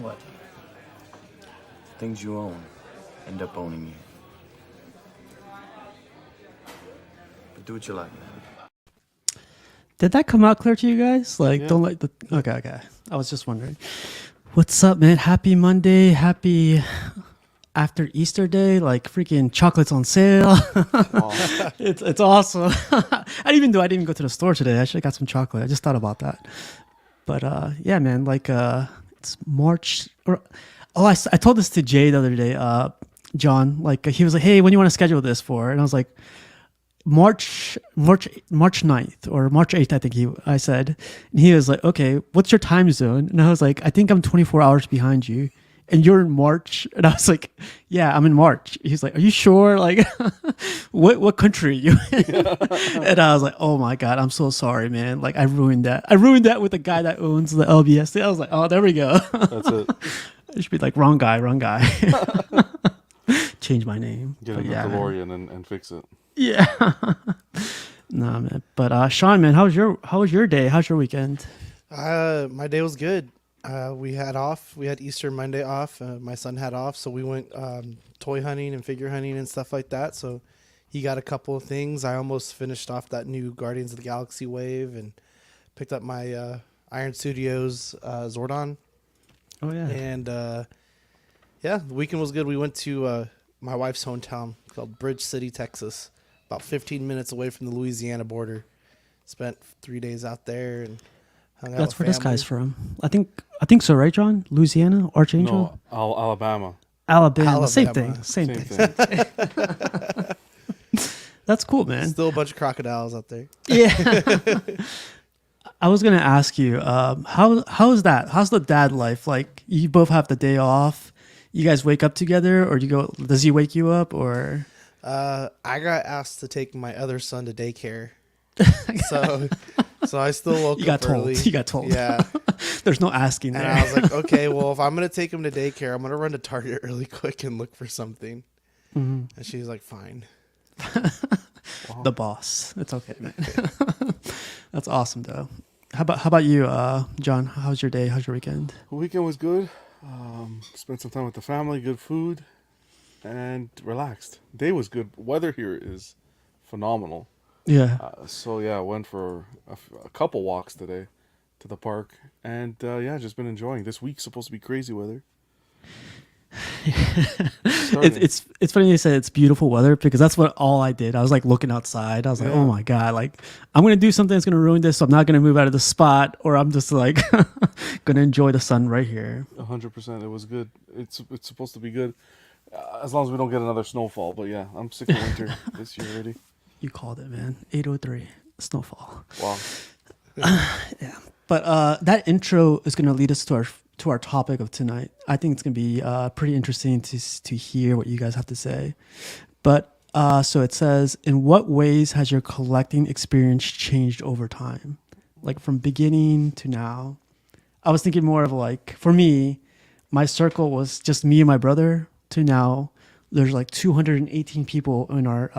What? Things you own end up owning you. But do what you like, man. Did that come out clear to you guys? Like, Yeah. don't like the. Okay. I was just wondering. What's up, man? Happy Monday. Happy after Easter Day. Like, freaking chocolates on sale. Oh, It's awesome. I didn't even go to the store today. I should have got some chocolate. I just thought about that. But yeah, man. Like, it's March. I told this to Jay the other day. John. Like, he was like, "Hey, when do you want to schedule this for?" And I was like, March 9th or March 8th, I think I said. And he was like, "Okay, what's your time zone?" And I was like, "I think I'm 24 hours behind you. And you're in March." And I was like, "Yeah, I'm in March." He's like, "Are you sure? Like, what country are you in?" And I was like, "Oh my God, I'm so sorry, man. Like, I ruined that. I ruined that with the guy that owns the LBS." I was like, "Oh, there we go." that's it. It should be like, wrong guy. Change my name. Get But in the yeah, man. DeLorean and fix it. Yeah. Nah, man. But Sean, man, how was your day? How's your weekend? My day was good. We had off. We had Easter Monday off. My son had off, so we went toy hunting and figure hunting and stuff like that. So he got a couple of things. I almost finished off that new Guardians of the Galaxy wave and picked up my Iron Studios Zordon. Oh yeah. And yeah, the weekend was good. We went to my wife's hometown called Bridge City, Texas, about 15 minutes away from the Louisiana border. Spent 3 days out there and hung out That's with where this family. guy's from. I think so, right, John? Louisiana, Archangel, No, Alabama. Alabama. Same Alabama. thing. Same Same thing. thing. That's cool, man. Still a bunch of crocodiles out there. Yeah. I was gonna ask you, how's that? How's the dad life? Like, you both have the day off. You guys wake up together, or does he wake you up, or? I got asked to take my other son to daycare, so I still woke You got up told. early. You got told. Yeah, There's no asking and there. I was like, okay, well, if I'm gonna take him to daycare, I'm gonna run to Target really quick and look for something. Mhm. And she's like, fine. Wow. The boss. It's okay, man. That's awesome, though. How about you, John? How's your day? How's your weekend? The weekend was good. Spent some time with the family, good food, and relaxed. Day was good. Weather here is phenomenal. Yeah. So yeah, I went for a couple walks today to the park, and yeah, just been enjoying. This week's supposed to be crazy weather. It's funny you say it's beautiful weather, because that's what all I did. I was like looking outside. I was like, Yeah. oh my God, like I'm gonna do something that's gonna ruin this, so I'm not gonna move out of the spot, or I'm just like gonna enjoy the sun right here. 100%. It was good. It's supposed to be good, as long as we don't get another snowfall. But yeah, I'm sick of winter this year already. You called it, man. 8:03 snowfall. Wow. Yeah. But that intro is gonna lead us to our topic of tonight. I think it's gonna be pretty interesting to hear what you guys have to say. But so it says, in what ways has your collecting experience changed over time, like from beginning to now? I was thinking more of like, for me, my circle was just me and my brother, to now there's like 218 people in our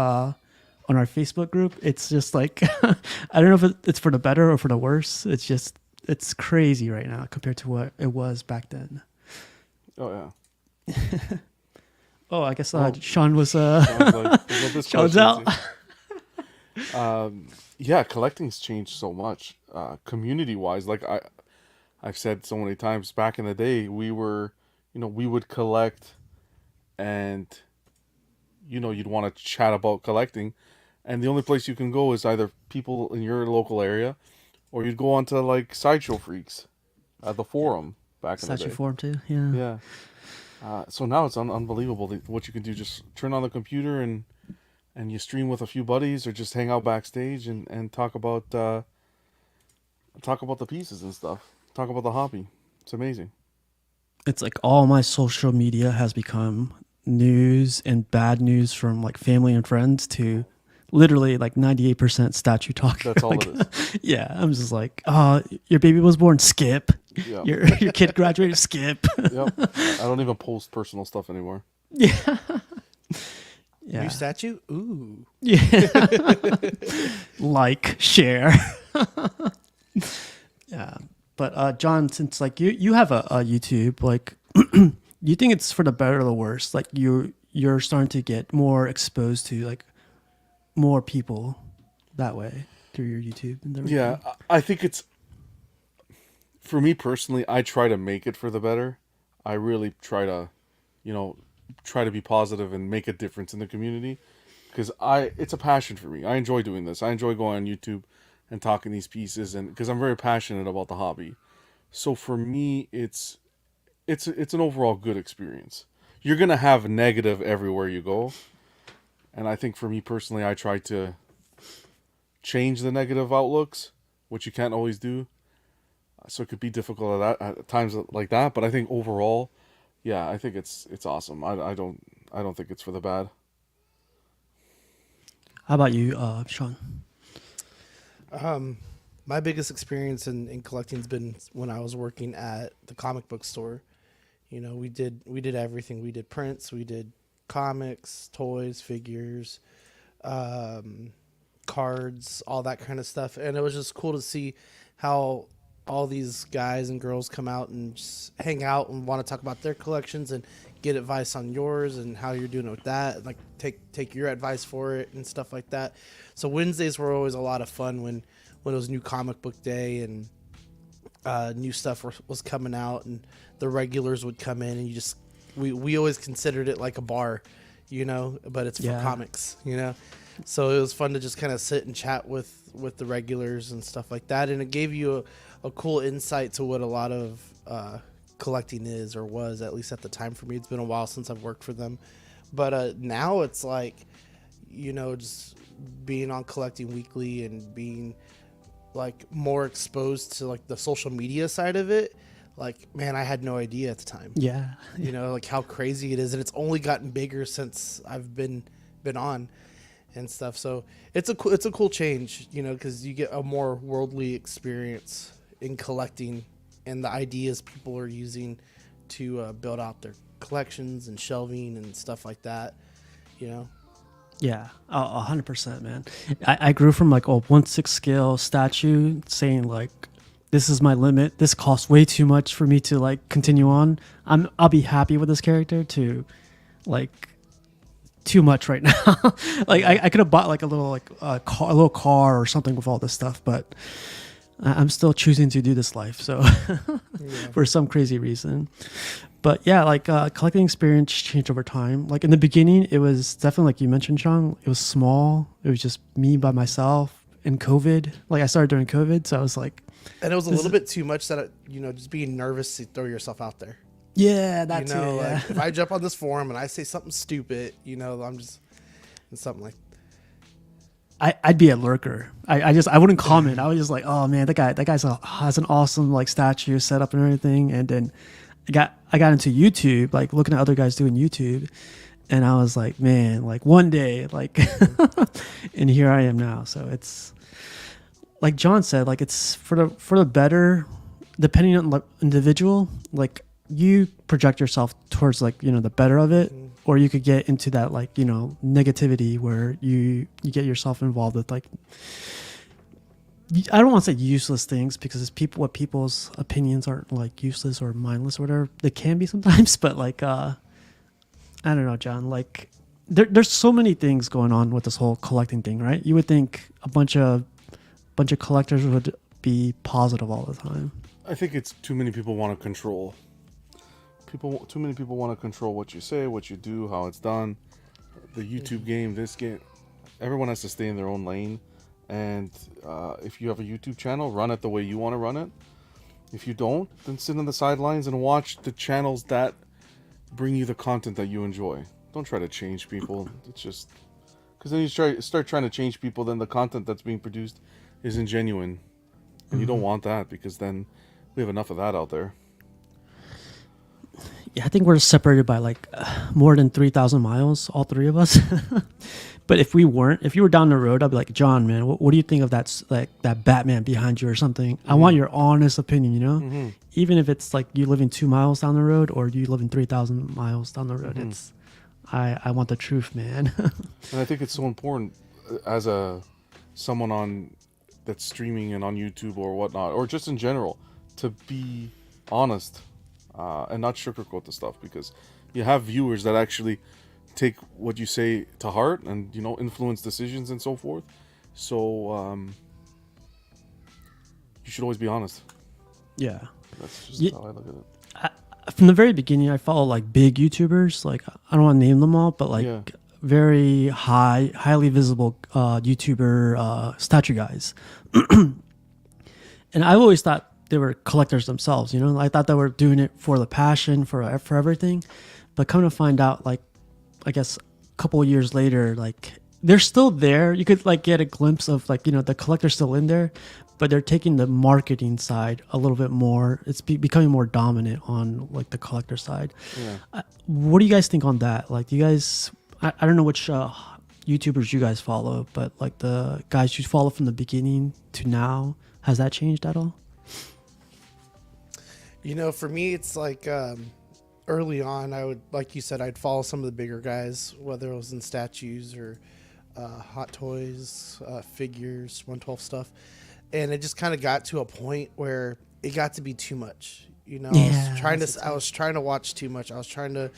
on our Facebook group. It's just like I don't know if it's for the better or for the worse. It's crazy right now compared to what it was back then. Oh yeah. Oh, I guess Oh. Sean was Sounds like there's no Sean's discrepancy. out. Yeah, collecting's changed so much. Community wise, like I've said so many times, back in the day, we would collect, and you'd want to chat about collecting, and the only place you can go is either people in your local area, or you'd go on to like Sideshow Freaks at the forum back in the Statue day. form too. Yeah. Yeah. So now it's unbelievable what you can do. Just turn on the computer and you stream with a few buddies, or just hang out backstage and talk about the pieces and stuff. Talk about the hobby. It's amazing. It's like all my social media has become news and bad news from like family and friends to literally like 98% statue talk. That's all Like, it is. yeah, I'm just like, oh, your baby was born, skip. Yeah. Your kid graduated, skip. Yep. I don't even post personal stuff anymore. Yeah. Yeah. New statue? Ooh. Yeah. Like, share. Yeah. But John, since like you have a YouTube, like you think it's for the better or the worse? Like you're starting to get more exposed to like more people that way through your YouTube and everything. Yeah, I think it's, for me personally, I try to make it for the better. I really try to, you know, try to be positive and make a difference in the community, because it's a passion for me. I enjoy doing this. I enjoy going on YouTube and talking these pieces, and because I'm very passionate about the hobby. So for me, it's an overall good experience. You're gonna have negative everywhere you go, and I think for me personally, I try to change the negative outlooks, which you can't always do. So it could be difficult at times like that. But I think overall, yeah, I think it's awesome. I don't think it's for the bad. How about you, Sean? My biggest experience in collecting has been when I was working at the comic book store. You know, we did everything. We did prints, we did comics, toys, figures, cards, all that kind of stuff. And it was just cool to see how all these guys and girls come out and just hang out and want to talk about their collections and get advice on yours and how you're doing with that. Like take your advice for it and stuff like that. So Wednesdays were always a lot of fun when it was new comic book day and new stuff was coming out, and the regulars would come in, and we always considered it like a bar, you know, but it's for comics, you know. So it was fun to just kind of sit and chat with the regulars and stuff like that, and it gave you a cool insight to what a lot of collecting is, or was, at least at the time for me. It's been a while since I've worked for them, but now it's like, you know, just being on Collecting Weekly and being like more exposed to like the social media side of it. Like, man, I had no idea at the time. Yeah. You know, like how crazy it is, and it's only gotten bigger since I've been on and stuff. So it's a cool change, you know, because you get a more worldly experience in collecting and the ideas people are using to build out their collections and shelving and stuff like that, you know. Yeah, 100%, man. I grew from like a 1/6 scale statue saying like, this is my limit. This costs way too much for me to like continue on. I'll be happy with this character to like too much right now. Like I could have bought like a little car or something with all this stuff, but I'm still choosing to do this life. So for some crazy reason. But yeah, like collecting experience changed over time. Like in the beginning, it was definitely like you mentioned, Sean. It was small. It was just me by myself. In COVID, like I started during COVID, so I was like, and it was a little bit too much that you know, just being nervous to throw yourself out there. Yeah, that you know, too. Yeah. Like if I jump on this forum and I say something stupid, you know, I'm just something like. I'd be a lurker. I wouldn't comment. I was just like, oh man, that guy has an awesome like statue set up and everything. And then I got into YouTube, like looking at other guys doing YouTube, and I was like, man, like one day, like, and here I am now. So it's like John said, like it's for the better, depending on the individual. Like you project yourself towards like, you know, the better of it, or you could get into that like, you know, negativity where you get yourself involved with like, I don't want to say useless things, because it's what people's opinions aren't like useless or mindless or whatever. They can be sometimes, but like I don't know, John, like there's so many things going on with this whole collecting thing, right? You would think a bunch of collectors would be positive all the time. I think it's too many people want to control. Too many people want to control what you say, what you do, how it's done. The YouTube game, this game, everyone has to stay in their own lane. And if you have a YouTube channel, run it the way you want to run it. If you don't, then sit on the sidelines and watch the channels that bring you the content that you enjoy. Don't try to change people. It's just because then you start trying to change people, then the content that's being produced isn't genuine, and you don't want that, because then we have enough of that out there. Yeah, I think we're separated by like more than 3,000 miles, all three of us. But if you were down the road, I'd be like, John, man, what do you think of that Batman behind you or something? I want your honest opinion, you know? Even if it's like you living 2 miles down the road or you living 3,000 miles down the road, it's I want the truth, man. And I think it's so important as someone that's streaming and on YouTube or whatnot, or just in general, to be honest and not sugarcoat the stuff, because you have viewers that actually take what you say to heart and, you know, influence decisions and so forth. So you should always be honest. Yeah. That's just Ye- how I look at it. From the very beginning, I follow like big YouTubers. Like I don't want to name them all, but like Yeah. very highly visible YouTuber statue guys. And I've always thought they were collectors themselves. You know, I thought they were doing it for the passion, for everything. But come to find out, like I guess a couple of years later, like they're still there. You could like get a glimpse of like, you know, the collector's still in there, but they're taking the marketing side a little bit more. It's becoming more dominant on like the collector side. Yeah. What do you guys think on that? Like, do you guys, I don't know which YouTubers you guys follow, but like the guys you follow from the beginning to now, has that changed at all? You know, for me, it's like early on, I would, like you said, I'd follow some of the bigger guys, whether it was in statues or hot toys, figures, 112 stuff. And it just kind of got to a point where it got to be too much. You know, Yeah, I was trying to watch too much. I was trying to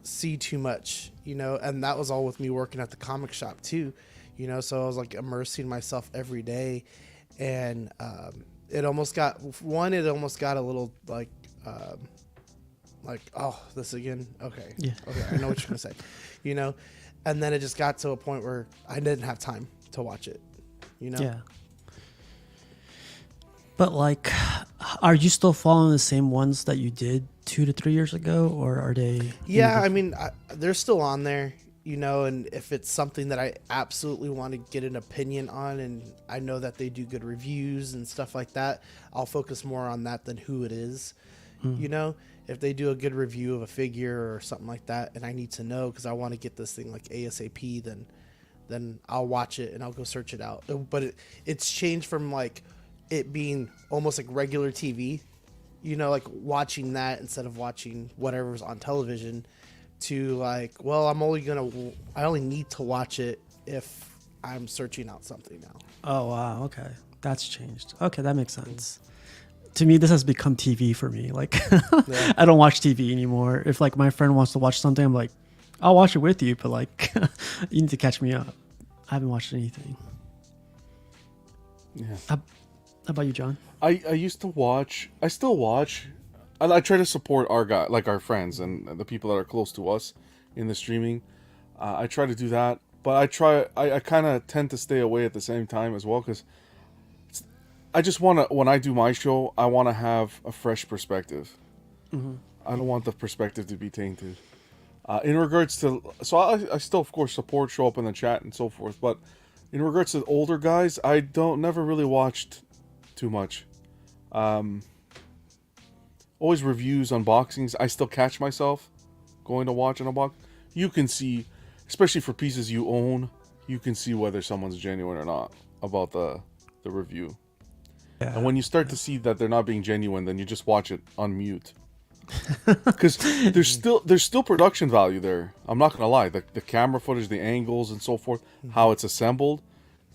see too much, you know, and that was all with me working at the comic shop too, you know, so I was like immersing myself every day. And it almost got a little like, oh, this again. Okay. Yeah. Okay. I know what you're going to say, you know, and then it just got to a point where I didn't have time to watch it, you know? Yeah. But like, are you still following the same ones that you did 2 to 3 years ago, or are they? Yeah. I mean, they're still on there, you know, and if it's something that I absolutely want to get an opinion on and I know that they do good reviews and stuff like that, I'll focus more on that than who it is. You know, if they do a good review of a figure or something like that and I need to know because I want to get this thing like ASAP, then I'll watch it and I'll go search it out. But it's changed from like it being almost like regular TV, you know, like watching that instead of watching whatever's on television, to like, well, I only need to watch it if I'm searching out something now. Oh wow, okay, that's changed. Okay, that makes sense. To me, this has become TV for me. Like, Yeah. I don't watch TV anymore. If like my friend wants to watch something, I'm like, I'll watch it with you, but like, you need to catch me up. I haven't watched anything. Yeah. How about you, John? I used to watch. I still watch. I try to support our guy, like our friends and the people that are close to us in the streaming. I try to do that, but I kind of tend to stay away at the same time as well, because I just want to, when I do my show, I want to have a fresh perspective. I don't want the perspective to be tainted. In regards to, so I still of course support, show up in the chat and so forth, but in regards to older guys, I never really watched too much. Always reviews, unboxings. I still catch myself going to watch an unbox. You can see, especially for pieces you own, you can see whether someone's genuine or not about the review. Yeah. And when you start to see that they're not being genuine, then you just watch it on mute. Because there's still production value there. I'm not gonna lie, the camera footage, the angles, and so forth, how it's assembled,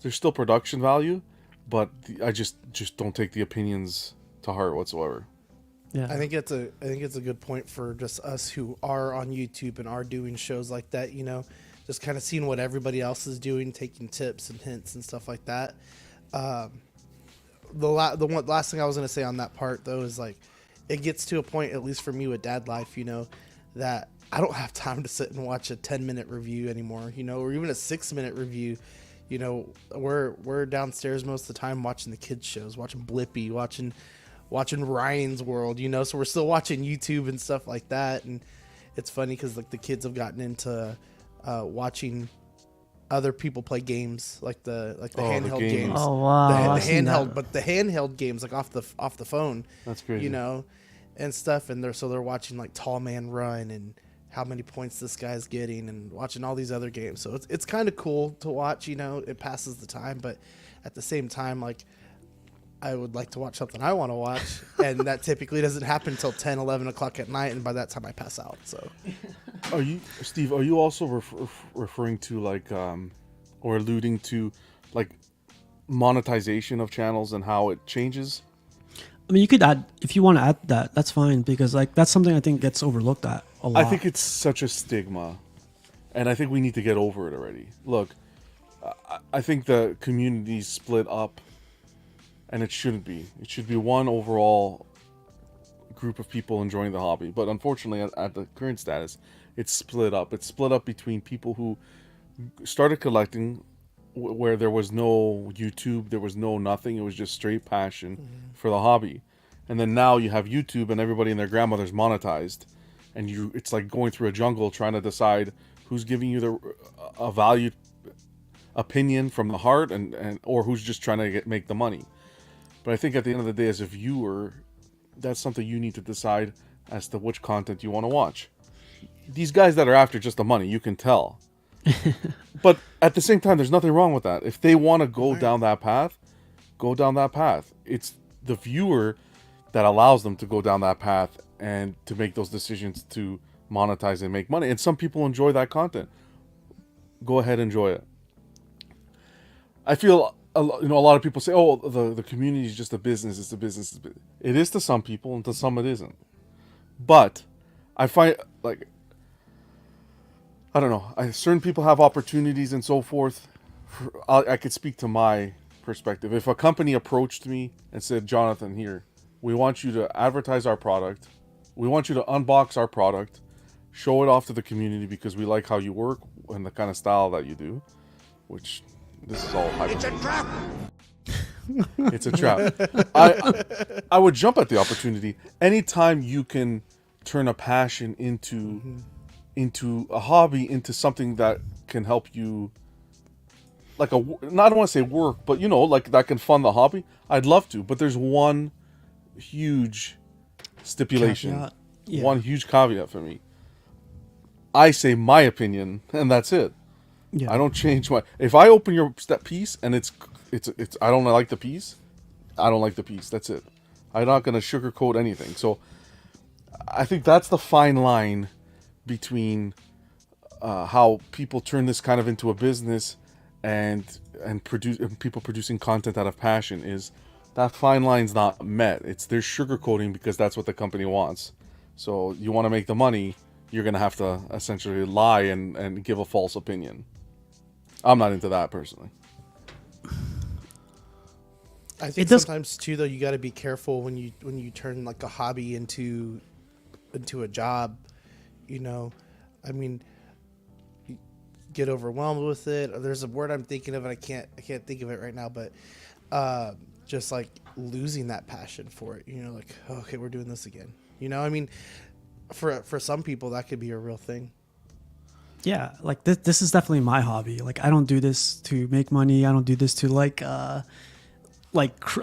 there's still production value. But I just don't take the opinions to heart whatsoever. Yeah. I think it's a good point for just us who are on YouTube and are doing shows like that, you know, just kind of seeing what everybody else is doing, taking tips and hints and stuff like that. The last thing I was going to say on that part though is like, it gets to a point, at least for me with dad life, you know, that I don't have time to sit and watch a 10-minute review anymore, you know, or even a 6-minute review. You know, we're downstairs most of the time watching the kids shows, watching Blippi, watching Ryan's World, you know, so we're still watching YouTube and stuff like that. And it's funny because like the kids have gotten into watching other people play games, like the handheld games. Oh wow, the I've seen handheld, that. but the handheld games like off the phone. That's crazy. You know, and stuff. And they're watching like Tall Man Run and how many points this guy's getting and watching all these other games. So it's kind of cool to watch, you know, it passes the time, but at the same time, like I would like to watch something I want to watch. And that typically doesn't happen until 10, 11 o'clock at night. And by that time I pass out. So Are you, Steve, are you also referring to like, or alluding to like monetization of channels and how it changes? I mean, you could add if you want to add that. That's fine because like that's something I think gets overlooked at a lot. I think it's such a stigma, and I think we need to get over it already. Look, I think the community's split up, and it shouldn't be. It should be one overall group of people enjoying the hobby. But unfortunately, at the current status, it's split up. It's split up between people who started collecting where there was no YouTube, there was no nothing. It was just straight passion for the hobby. And then now you have YouTube and everybody and their grandmother's monetized. And it's like going through a jungle trying to decide who's giving you a valued opinion from the heart and or who's just trying to make the money. But I think at the end of the day, as a viewer, that's something you need to decide as to which content you want to watch. These guys that are after just the money, you can tell. But at the same time, there's nothing wrong with that. If they want to go down that path, go down that path. It's the viewer that allows them to go down that path and to make those decisions to monetize and make money. And some people enjoy that content. Go ahead, enjoy it. I feel a lot of people say, "Oh, the community is just a business. It's a business." It is to some people, and to some it isn't. But I find like I don't know. Certain people have opportunities and so forth. I could speak to my perspective. If a company approached me and said, "Jonathan, here, we want you to advertise our product. We want you to unbox our product, show it off to the community because we like how you work and the kind of style that you do," which this is all hyperbole. It's a trap. It's a trap. I would jump at the opportunity. Anytime you can turn a passion into a hobby, into something that can help you, like I don't want to say work, but like that can fund the hobby, I'd love to. But there's one huge stipulation, Caveat. Yeah. one huge caveat for me. I say my opinion, and that's it. Yeah. I don't change my. If I open your piece and it's I don't like the piece, I don't like the piece. That's it. I'm not gonna sugarcoat anything. So I think that's the fine line between how people turn this kind of into a business and people producing content out of passion. Is that fine line's not met. They're sugarcoating because that's what the company wants. So you want to make the money, you're gonna have to essentially lie and give a false opinion. I'm not into that personally. I think sometimes too, though, you got to be careful when you turn like a hobby into a job. I mean, you get overwhelmed with it. Or there's a word I'm thinking of, and I can't think of it right now. But just like losing that passion for it. Like, oh, okay, we're doing this again. I mean, for some people that could be a real thing. Yeah, like this is definitely my hobby. Like I don't do this to make money. I don't do this to I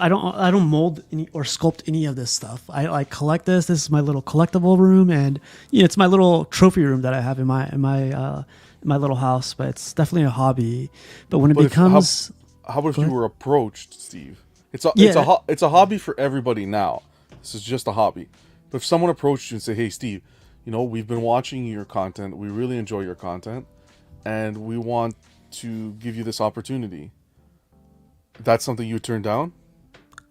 don't mold or sculpt any of this stuff. I collect this. This is my little collectible room, and it's my little trophy room that I have in my little house. But it's definitely a hobby. But when it becomes, how about if you were approached, Steve? It's a hobby for everybody now. This is just a hobby. But if someone approached you and said, "Hey, Steve, we've been watching your content. We really enjoy your content, and we want to give you this opportunity." That's something you turn down?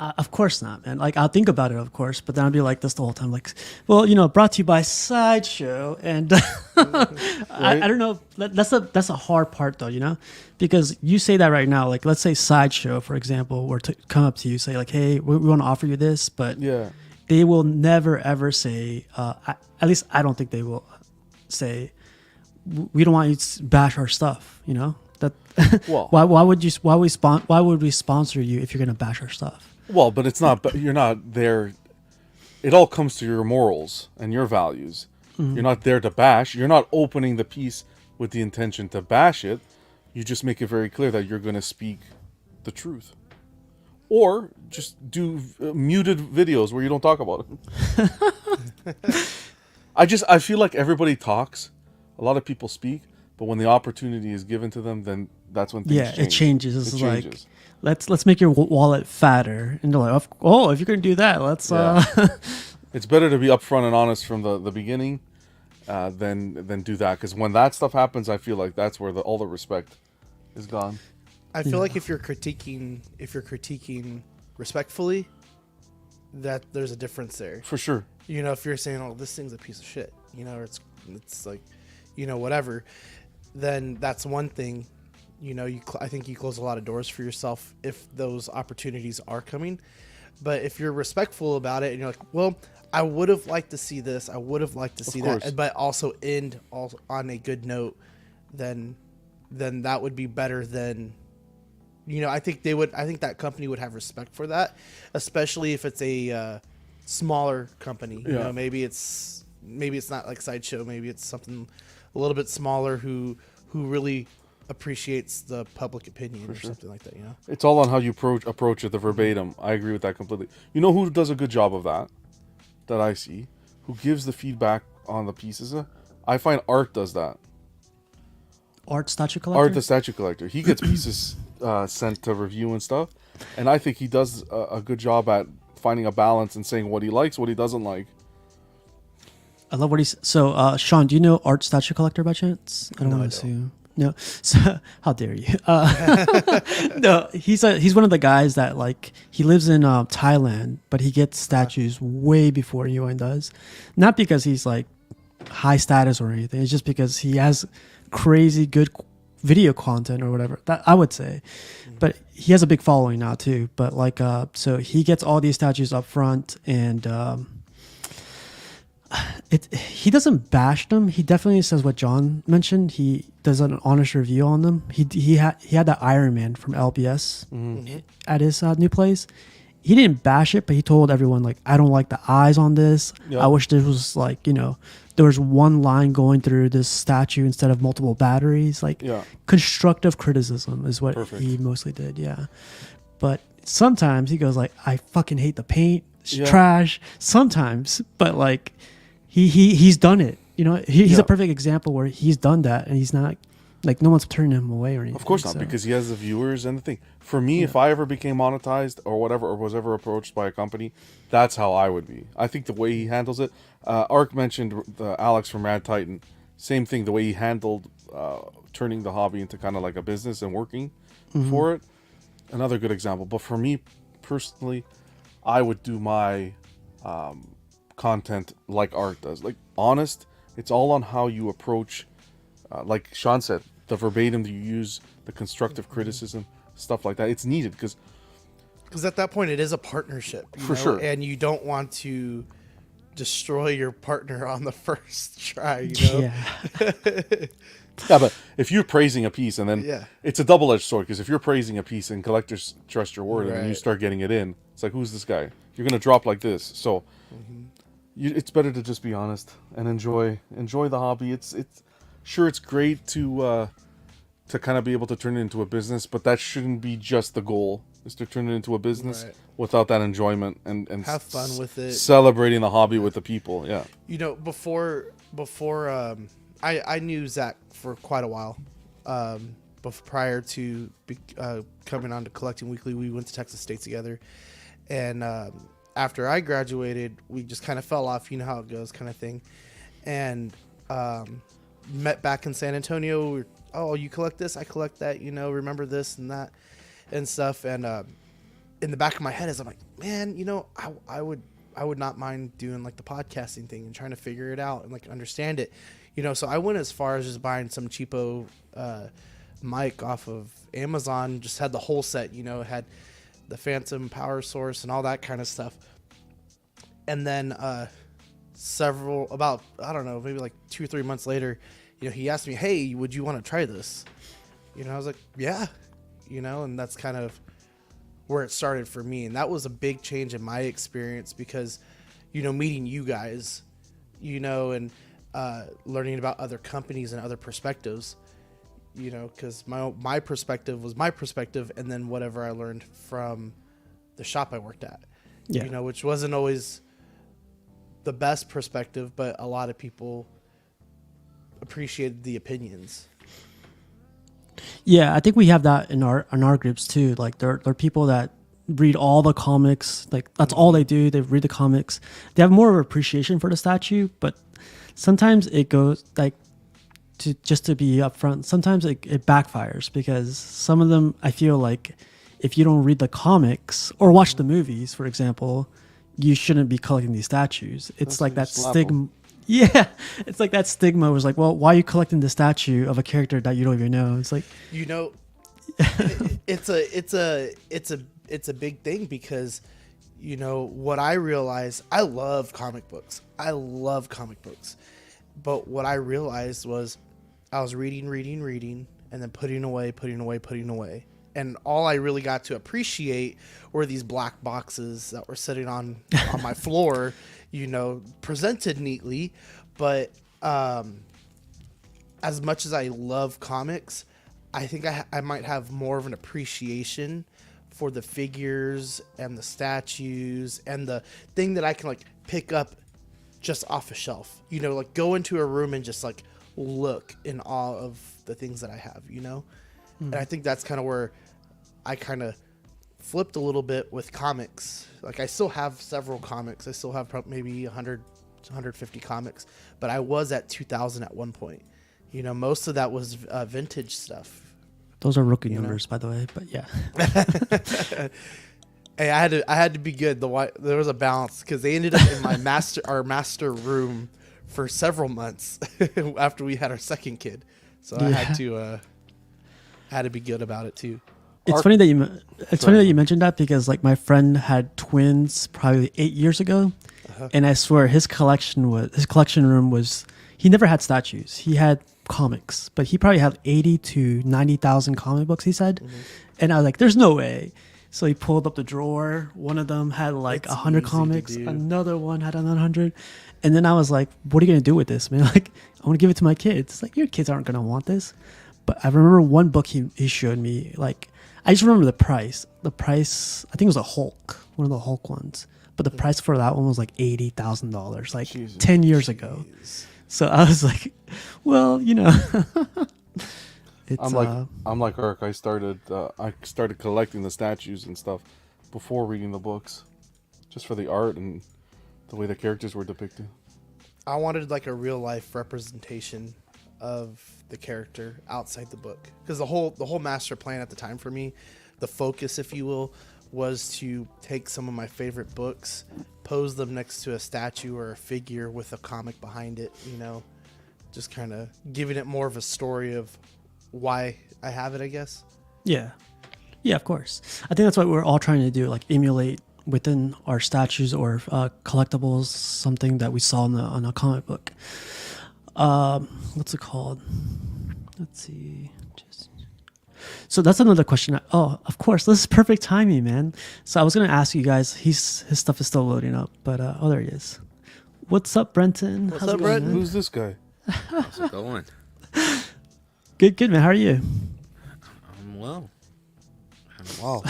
Of course not, man. Like I'll think about it, of course, but then I'll be like this the whole time. Like, well, brought to you by Sideshow, and I don't know. That's a hard part though, because you say that right now. Like, let's say Sideshow, for example, were to come up to you, say like, "Hey, we want to offer you this," but they will never ever say. At least I don't think they will say, "We don't want you to bash our stuff." That well, why would we sponsor you if you're gonna bash our stuff? Well, but it's not. You're not there. It all comes to your morals and your values. Mm-hmm. You're not there to bash. You're not opening the piece with the intention to bash it. You just make it very clear that you're going to speak the truth, or just do muted videos where you don't talk about it. I feel like everybody talks. A lot of people speak. But when the opportunity is given to them, then that's when things change. It changes. It's like, let's make your wallet fatter. And they're like, if you're going to do that, let's... It's better to be upfront and honest from the beginning than do that. Because when that stuff happens, I feel like that's where all the respect is gone. I feel like if you're critiquing respectfully, that there's a difference there. For sure. You know, if you're saying, "Oh, this thing's a piece of shit," you know, or it's like, you know, whatever, then that's one thing. You know, I think you close a lot of doors for yourself if those opportunities are coming. But if you're respectful about it and you're like, well, I would have liked to see this, I would have liked to see that, but also end on a good note, then that would be better than, you know, I think that company would have respect for that, especially if it's a smaller company. You know, maybe it's not like Sideshow, maybe it's something a little bit smaller who really appreciates the public opinion or something like that, you know? It's all on how you approach it, the verbatim. I agree with that completely. You know who does a good job of that I see? Who gives the feedback on the pieces? I find Art does that. Art statue collector? Art the statue collector. He gets pieces sent to review and stuff. And I think he does a good job at finding a balance and saying what he likes, what he doesn't like. I love what he's... So, Sean, do you know Art statue collector by chance? I don't want to assume. No, so how dare you? No, he's one of the guys that, like, he lives in Thailand, but he gets statues way before anyone does. Not because he's like high status or anything. It's just because he has crazy good video content or whatever. That I would say, but he has a big following now too. But like, so he gets all these statues up front and. He doesn't bash them. He definitely says what John mentioned. He does an honest review on them. He had that Iron Man from LBS at his new place. He didn't bash it, but he told everyone, like, I don't like the eyes on this. Yep. I wish there was, like, you know, there was one line going through this statue instead of multiple batteries. Like, constructive criticism is what he mostly did. Yeah, but sometimes he goes like, I fucking hate the paint. It's trash. Sometimes, but like. He's done it, you know. He's a perfect example where he's done that, and he's not like no one's turning him away or anything. Of course not, because he has the viewers and the thing. For me, if I ever became monetized or whatever, or was ever approached by a company, that's how I would be. I think the way he handles it. Ark mentioned Alex from Mad Titan. Same thing. The way he handled turning the hobby into kind of like a business and working for it. Another good example. But for me personally, I would do my. Content like Art does, like honest. It's all on how you approach, like Sean said, the verbatim that you use, the constructive criticism, stuff like that. It's needed because at that point it is a partnership, for sure, and you don't want to destroy your partner on the first try. You know? Yeah, but if you're praising a piece and then it's a double-edged sword, because if you're praising a piece and collectors trust your word and then you start getting it in, it's like, who's this guy? You're gonna drop like this, so. It's better to just be honest and enjoy the hobby. It's sure it's great to kind of be able to turn it into a business, but that shouldn't be just the goal. Is to turn it into a business without that enjoyment and have fun with it, celebrating the hobby with the people. Yeah, you know, before I knew Zach for quite a while. Prior to coming on to Collecting Weekly, we went to Texas State together, and. After I graduated, we just kind of fell off, you know how it goes, kind of thing, and met back in San Antonio. Oh, you collect this, I collect that, you know, remember this and that and stuff. And in the back of my head is I'm like, man, you know, I would not mind doing like the podcasting thing and trying to figure it out and like understand it, you know. So I went as far as just buying some cheapo mic off of Amazon. Just had the whole set, you know, had the Phantom power source and all that kind of stuff. And then about I don't know, maybe like 2 or 3 months later, you know, he asked me, hey, would you want to try this? You know, I was like, yeah, you know. And that's kind of where it started for me. And that was a big change in my experience because, you know, meeting you guys, you know, and learning about other companies and other perspectives. You know, because my perspective was my perspective, and then whatever I learned from the shop I worked at, you know, which wasn't always the best perspective, but a lot of people appreciated the opinions. Yeah, I think we have that in our groups too. Like there are people that read all the comics, like that's all they do. They read the comics. They have more of appreciation for the statue, but sometimes it goes like. To be upfront, sometimes it backfires because some of them I feel like if you don't read the comics or watch the movies, for example, you shouldn't be collecting these statues. It's That's like when that you slap stigma. 'em. Yeah, it's like that stigma was like, well, why are you collecting the statue of a character that you don't even know? It's like, You know, it's a big thing because, you know, what I realized, I love comic books. I love comic books. But what I realized was I was reading, and then putting away. And all I really got to appreciate were these black boxes that were sitting on my floor, you know, presented neatly. But as much as I love comics, I think I might have more of an appreciation for the figures and the statues and the thing that I can like pick up just off a shelf, you know, like go into a room and just like look in awe of the things that I have, you know. And I think that's kind of where I kind of flipped a little bit with comics. Like I still have several comics. I still have maybe 100 150 comics, but I was at 2,000 at one point. You know, most of that was vintage stuff. those are rookie You know? numbers, by the way. But yeah, Hey, I had to be good. There was a balance because they ended up in my master room for several months after we had our second kid. So I had to be good about it too. it's funny that you mentioned that because like my friend had twins probably 8 years ago, and I swear his collection room was, he never had statues. He had comics, but he probably had 80 to 90,000 comic books, he said. And I was like, there's no way. So he pulled up the drawer. One of them had like It's 100 easy to comics. do. Another one had another 100. And then I was like, what are you going to do with this, man? Like, I want to give it to my kids. Like, your kids aren't going to want this. But I remember one book he showed me. Like, I just remember the price. The price, I think it was a Hulk, one of the Hulk ones. But the price for that one was like $80,000, like Jesus. 10 years ago. So I was like, well, you know. It's, I'm like Ark. I started collecting the statues and stuff before reading the books, just for the art and the way the characters were depicted. I wanted like a real life representation of the character outside the book, because the whole master plan at the time for me, the focus, if you will, was to take some of my favorite books, pose them next to a statue or a figure with a comic behind it, you know, just kind of giving it more of a story of why I have it, I guess. Yeah. Yeah, of course. I think that's what we're all trying to do, like emulate within our statues or collectibles something that we saw on a comic book. What's it called? Let's see. So that's another question. Oh, of course. This is perfect timing, man. So I was going to ask you guys, his stuff is still loading up, but there he is. What's up, Brenton? What's How's it up, going, Brent? man? Who's this guy? How's it going? Good, man. How are you? I'm well. Wow,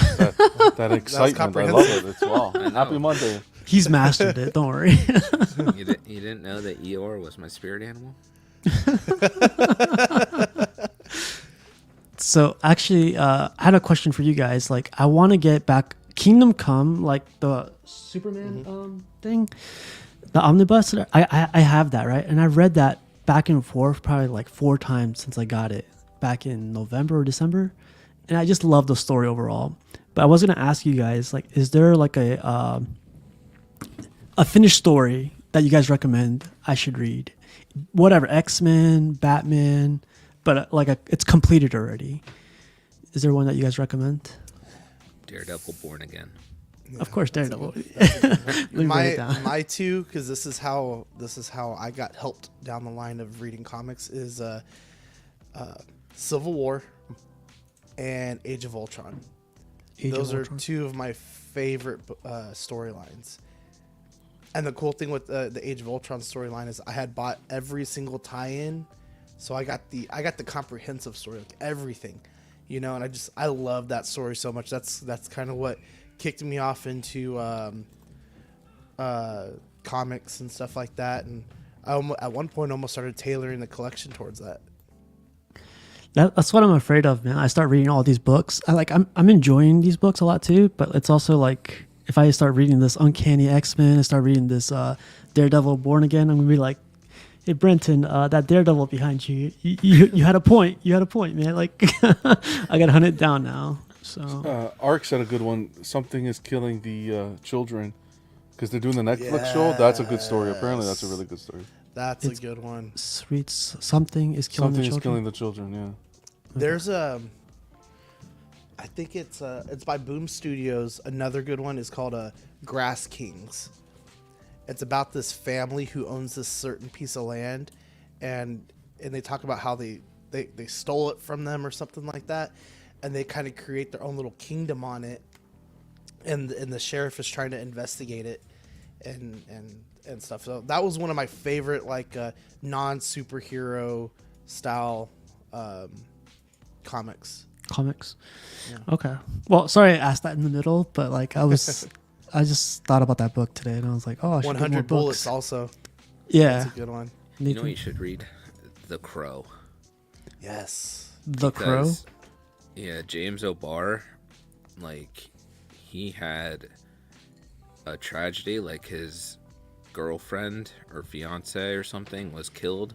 that excitement! I love it. It's wow. I know. Happy Monday. He's mastered it. Don't worry. You didn't know that Eeyore was my spirit animal? So actually, I had a question for you guys. Like, I want to get back Kingdom Come, like the Superman thing, the omnibus. I have that, right? And I read that back and forth probably like 4 times since I got it back in November or December, and I just love the story overall. But I was gonna ask you guys, like, is there like a finished story that you guys recommend I should read? Whatever, X-Men, Batman, but it's completed already. Is there one that you guys recommend? Daredevil Born Again. Of course, Daredevil. Let me write it down. My two, because this is how I got helped down the line of reading comics, is Civil War and Age of Ultron. Those are two of my favorite storylines. And the cool thing with the Age of Ultron storyline is I had bought every single tie-in, so I got the comprehensive story, like everything, you know. And I love that story so much. That's kind of what kicked me off into comics and stuff like that. And I at one point almost started tailoring the collection towards that. That's what I'm afraid of, man. I start reading all these books. I'm enjoying these books a lot too, but it's also like if I start reading this Uncanny X-Men, I start reading this Daredevil Born Again, I'm gonna be like, hey Brenton, that Daredevil behind you, you had a point. You had a point, man. Like I gotta hunt it down now. So Ark said a good one. Something is killing the children because they're doing the Netflix show. That's a good story. Apparently, that's a really good story. That's It's- a good one. Sweet something is killing Something the is children. killing the children. Yeah. There's I think it's by Boom Studios. Another good one is called Grass Kings. It's about this family who owns this certain piece of land, and they talk about how they stole it from them or something like that, and they kind of create their own little kingdom on it, and the sheriff is trying to investigate it, and stuff. So that was one of my favorite non superhero style comics. Comics. Yeah. Okay. Well, sorry I asked that in the middle, but like I just thought about that book today, and I was like, oh, I should get more 100 Bullets books. also. Yeah. That's a good one. You know what you should read? The Crow. Yes. The Crow. Because, yeah, James O'Barr, like, he had a tragedy, like his girlfriend or fiance or something was killed,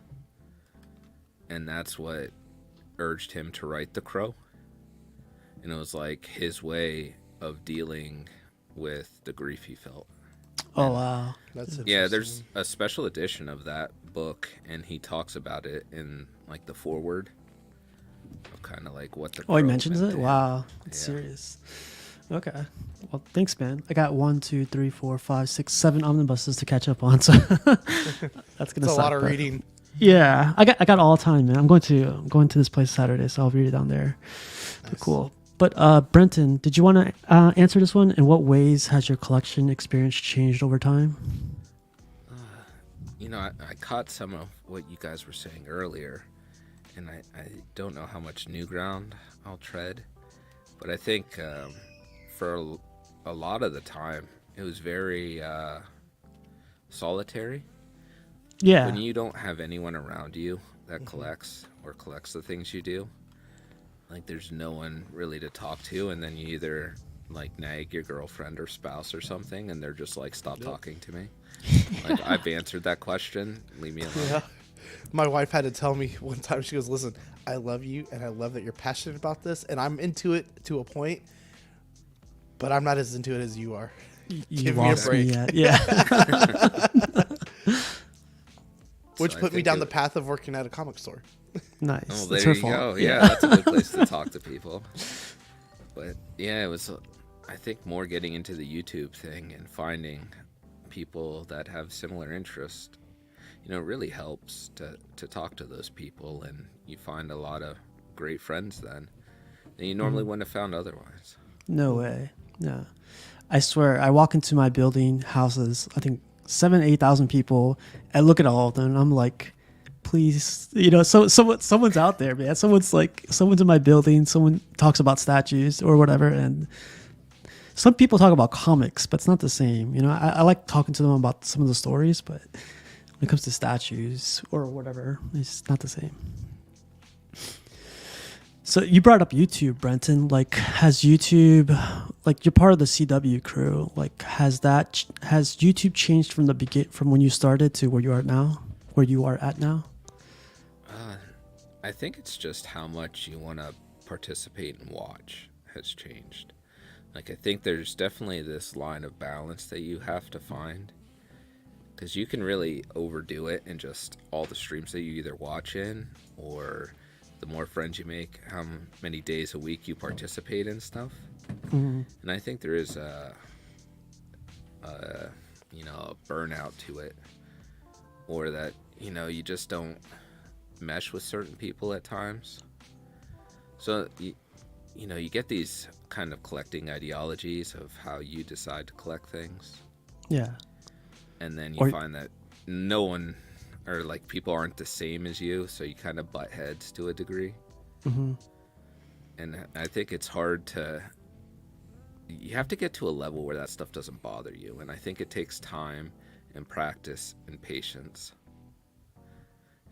and that's what urged him to write The Crow. And it was like his way of dealing with the grief he felt. Oh wow. That's Yeah, there's a special edition of that book, and he talks about it in like the foreword of kind of like what the Oh, he Crow mentions meant it. to him. Wow, that's Yeah. serious. Okay. Well, thanks, man. I got 1, 2, 3, 4, 5, 6, 7 omnibuses to catch up on, so that's gonna. a suck, lot of but- reading. Yeah, I got all time, man. I'm going to this place Saturday, so I'll read it down there. Nice. Cool. But Brenton, did you want to answer this one? In what ways has your collection experience changed over time? You know, I caught some of what you guys were saying earlier, and I don't know how much new ground I'll tread, but I think for a lot of the time, it was very solitary. Yeah. When you don't have anyone around you that collects the things you do, like there's no one really to talk to, and then you either like nag your girlfriend or spouse or something, and they're just like, stop talking to me. Like, I've answered that question, leave me alone. Yeah. My wife had to tell me one time, she goes, listen, I love you and I love that you're passionate about this, and I'm into it to a point, but I'm not as into it as you are. You Give me a lost me break. at, yeah. Which So I put me think down it- the path of working at a comic store. Nice. Oh, That's there her you fault. go. Yeah, that's a good place to talk to people. But yeah, it was, I think, more getting into the YouTube thing and finding people that have similar interest. You know, it really helps to talk to those people, and you find a lot of great friends then that you normally wouldn't have found otherwise. No way. No. I swear, I walk into my building houses, I think 8,000 people. I look at all of them and I'm like, please, someone's out there, man. Someone's in my building. Someone talks about statues or whatever. And some people talk about comics, but it's not the same. You know, I like talking to them about some of the stories, but when it comes to statues or whatever, it's not the same. So you brought up YouTube, Brenton. Like, has YouTube, like, you're part of the CW crew. Like, has YouTube changed from from when you started to where you are now? I think it's just how much you want to participate and watch has changed. Like, I think there's definitely this line of balance that you have to find, because you can really overdo it in just all the streams that you either watch in, or the more friends you make, how many days a week you participate in stuff. Mm-hmm. And I think there is a burnout to it, or that, you just don't mesh with certain people at times. So you get these kind of collecting ideologies of how you decide to collect things, Yeah. and then Or- you find that no one, or like people aren't the same as you, so you kind of butt heads to a degree. Mm-hmm. And I think it's hard you have to get to a level where that stuff doesn't bother you, and I think it takes time and practice and patience.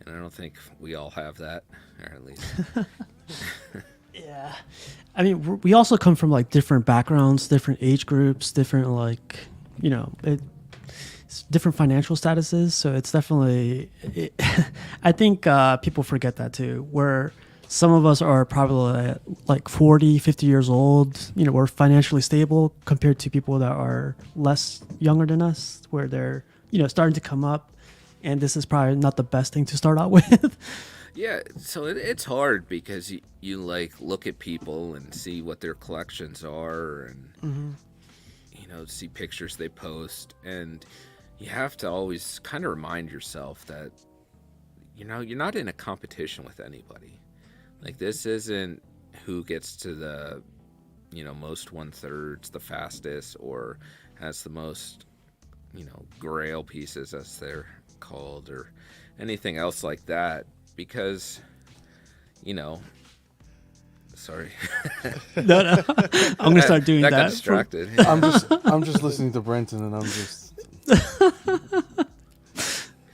And I don't think we all have that, or at least. Yeah. I mean, we also come from like different backgrounds, different age groups, different it's different financial statuses. So it's definitely, I think people forget that too, where some of us are probably like 40, 50 years old. You know, we're financially stable compared to people that are less younger than us, where they're, you know, starting to come up. And this is probably not the best thing to start out with. Yeah, so it's hard because you like look at people and see what their collections are, and you know, see pictures they post, and you have to always kind of remind yourself that, you know, you're not in a competition with anybody. Like, this isn't who gets to the, you know, most 1/3, the fastest, or has the most, you know, grail pieces as they're called, or anything else like that, because, you know, sorry. No. I'm gonna start doing that. Got distracted. I'm just listening to Brenton, and I'm just.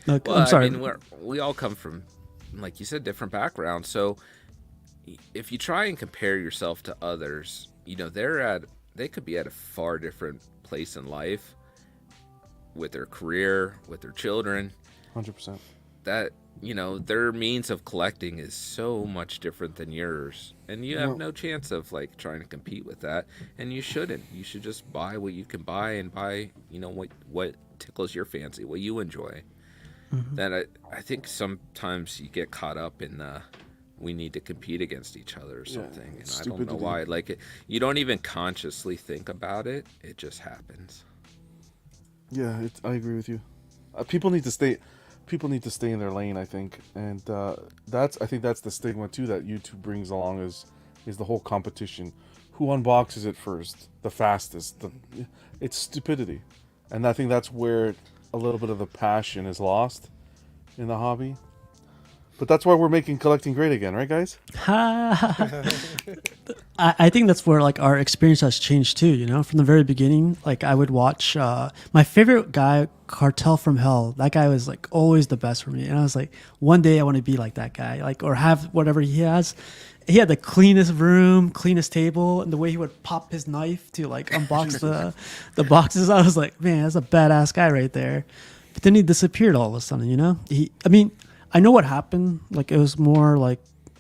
Look, Well, I'm sorry. I mean, we all come from, like you said, different backgrounds. So if you try and compare yourself to others, you know, they could be at a far different place in life with their career, with their children. 100%. That, you know, their means of collecting is so much different than yours, and you have no chance of like trying to compete with that, and you shouldn't. You should just buy what you can buy, and buy, you know, what tickles your fancy, what you enjoy. Then I think sometimes you get caught up in the, we need to compete against each other or something, and I don't know why. Like, you don't even consciously think about it; it just happens. Yeah, I agree with you. People need to stay. People need to stay in their lane, I think, and I think that's the stigma too that YouTube brings along is the whole competition. Who unboxes it first, the fastest? It's stupidity, and I think that's where a little bit of the passion is lost in the hobby. But that's why we're making collecting great again, right, guys? I think that's where like our experience has changed too. You know, from the very beginning, like I would watch my favorite guy, Cartel from Hell. That guy was like always the best for me, and I was like, one day I want to be like that guy, like, or have whatever he has. He had the cleanest room, cleanest table, and the way he would pop his knife to like unbox the boxes. I was like, man, that's a badass guy right there. But then he disappeared all of a sudden. You know, I know what happened. Like, it was more like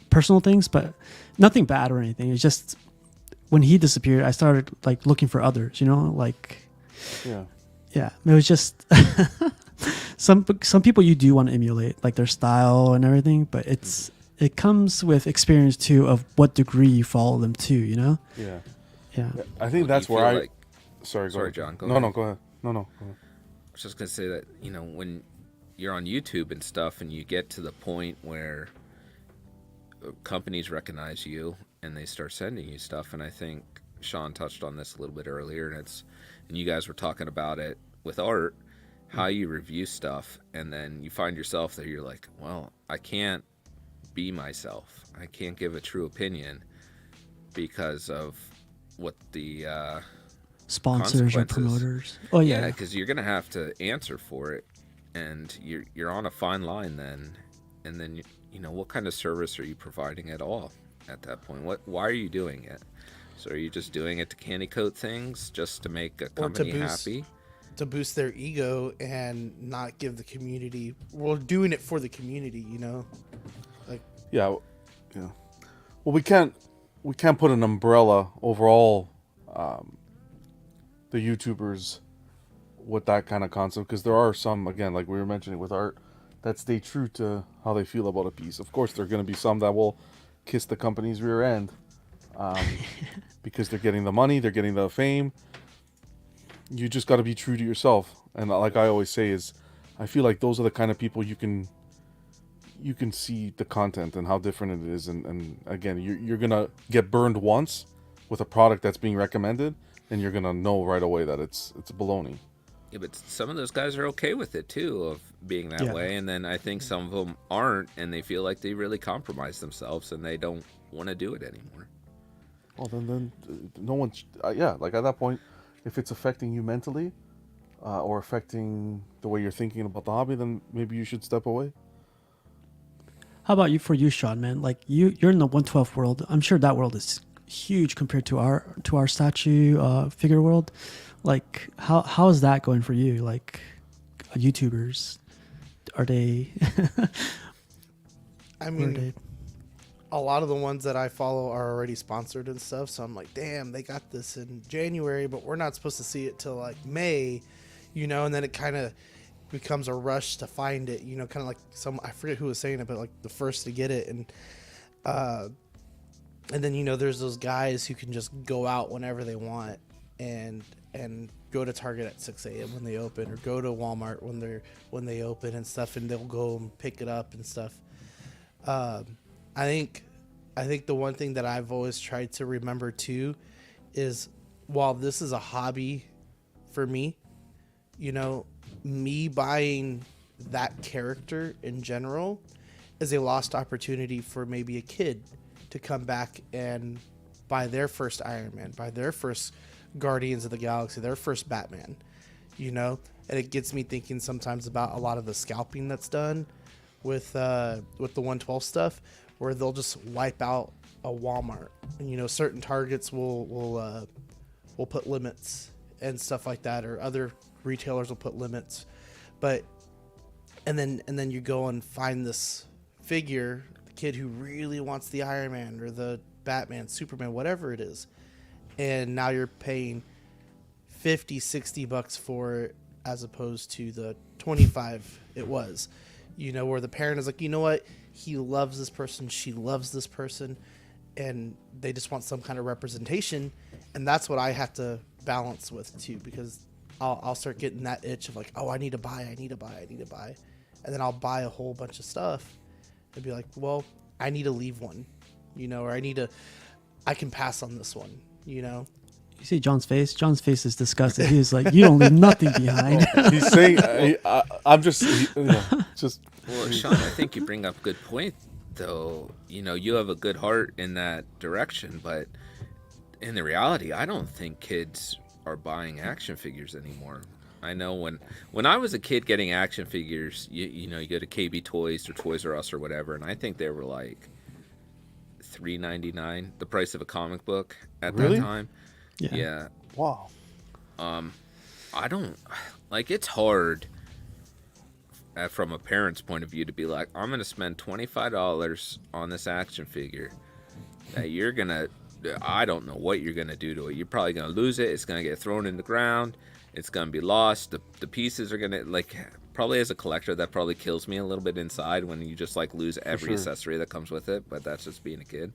personal things, but nothing bad or anything. It's just when he disappeared, I started like looking for others, you know, like, yeah, it was just some people you do want to emulate, like their style and everything, but it comes with experience too of what degree you follow them to, you know? Yeah. Yeah. I think that's where I. Sorry, John. Go no, ahead. no, go ahead. No, go ahead. I was just gonna say that, you know, when you're on YouTube and stuff, and you get to the point where companies recognize you and they start sending you stuff, and I think Sean touched on this a little bit earlier, and you guys were talking about it with art, how you review stuff, and then you find yourself that you're like, well, I can't be myself. I can't give a true opinion because of what the sponsors or promoters. Oh yeah, because you're gonna have to answer for it, and you're on a fine line then, and then you know, what kind of service are you providing at all at that point? Why are you doing it? So are you just doing it to candy coat things just to make a company happy? To boost their ego and not give the community. We're doing it for the community, you know. Like, yeah. Well, we can't put an umbrella over all the YouTubers with that kind of concept, because there are some, again, like we were mentioning with art, that stay true to how they feel about a piece. Of course, there are going to be some that will kiss the company's rear end because they're getting the money, they're getting the fame. You just got to be true to yourself. And like I always say is, I feel like those are the kind of people you can see the content and how different it is. And again, you're going to get burned once with a product that's being recommended, and you're going to know right away that it's baloney. Yeah, but some of those guys are okay with it too, of being that way, and then I think some of them aren't, and they feel like they really compromise themselves, and they don't want to do it anymore. Well, then no one, like at that point, if it's affecting you mentally, or affecting the way you're thinking about the hobby, then maybe you should step away. How about you, Sean, man? Like you're in the 1/12 world. I'm sure that world is huge compared to our statue figure world. Like how is that going for you? Like YouTubers, are they? I mean, a lot of the ones that I follow are already sponsored and stuff. So I'm like, damn, they got this in January, but we're not supposed to see it till like May, and then it kind of becomes a rush to find it, kind of like I forget who was saying it, but like the first to get it. And then, there's those guys who can just go out whenever they want and go to Target at 6 a.m. when they open, or go to Walmart when they open and stuff, and they'll go and pick it up and stuff. I think the one thing that I've always tried to remember too is, while this is a hobby for me, me buying that character in general is a lost opportunity for maybe a kid to come back and buy their first Iron Man, buy their first Guardians of the Galaxy, their first Batman, and it gets me thinking sometimes about a lot of the scalping that's done with the 112 stuff, where they'll just wipe out a Walmart, and certain Targets will put limits and stuff like that, or other retailers will put limits, and then you go and find this figure, the kid who really wants the Iron Man or the Batman, Superman, whatever it is, and now you're paying $50-$60 for it, as opposed to the 25 it was, where the parent is like, you know what, he loves this person, she loves this person, and they just want some kind of representation. And that's what I have to balance with too, because I'll start getting that itch of like, oh, I need to buy, and then I'll buy a whole bunch of stuff and be like, well, I need to leave one, or I can pass on this one, You see John's face? John's face is disgusted. He's like, you don't leave nothing behind. He's saying, I'm just, just. Well, Sean, I think you bring up a good point, though. You have a good heart in that direction, but in the reality, I don't think kids are buying action figures anymore. I know when I was a kid getting action figures, you go to KB Toys or Toys R Us or whatever, and I think they were like $3.99, the price of a comic book at that time. Yeah. Wow. I don't like. It's hard from a parent's point of view to be like, I'm gonna spend $25 on this action figure that you're gonna. I don't know what you're gonna do to it. You're probably gonna lose it. It's gonna get thrown in the ground. It's gonna be lost. The pieces are gonna, like, probably as a collector, that probably kills me a little bit inside when you just like lose every accessory that comes with it. But that's just being a kid.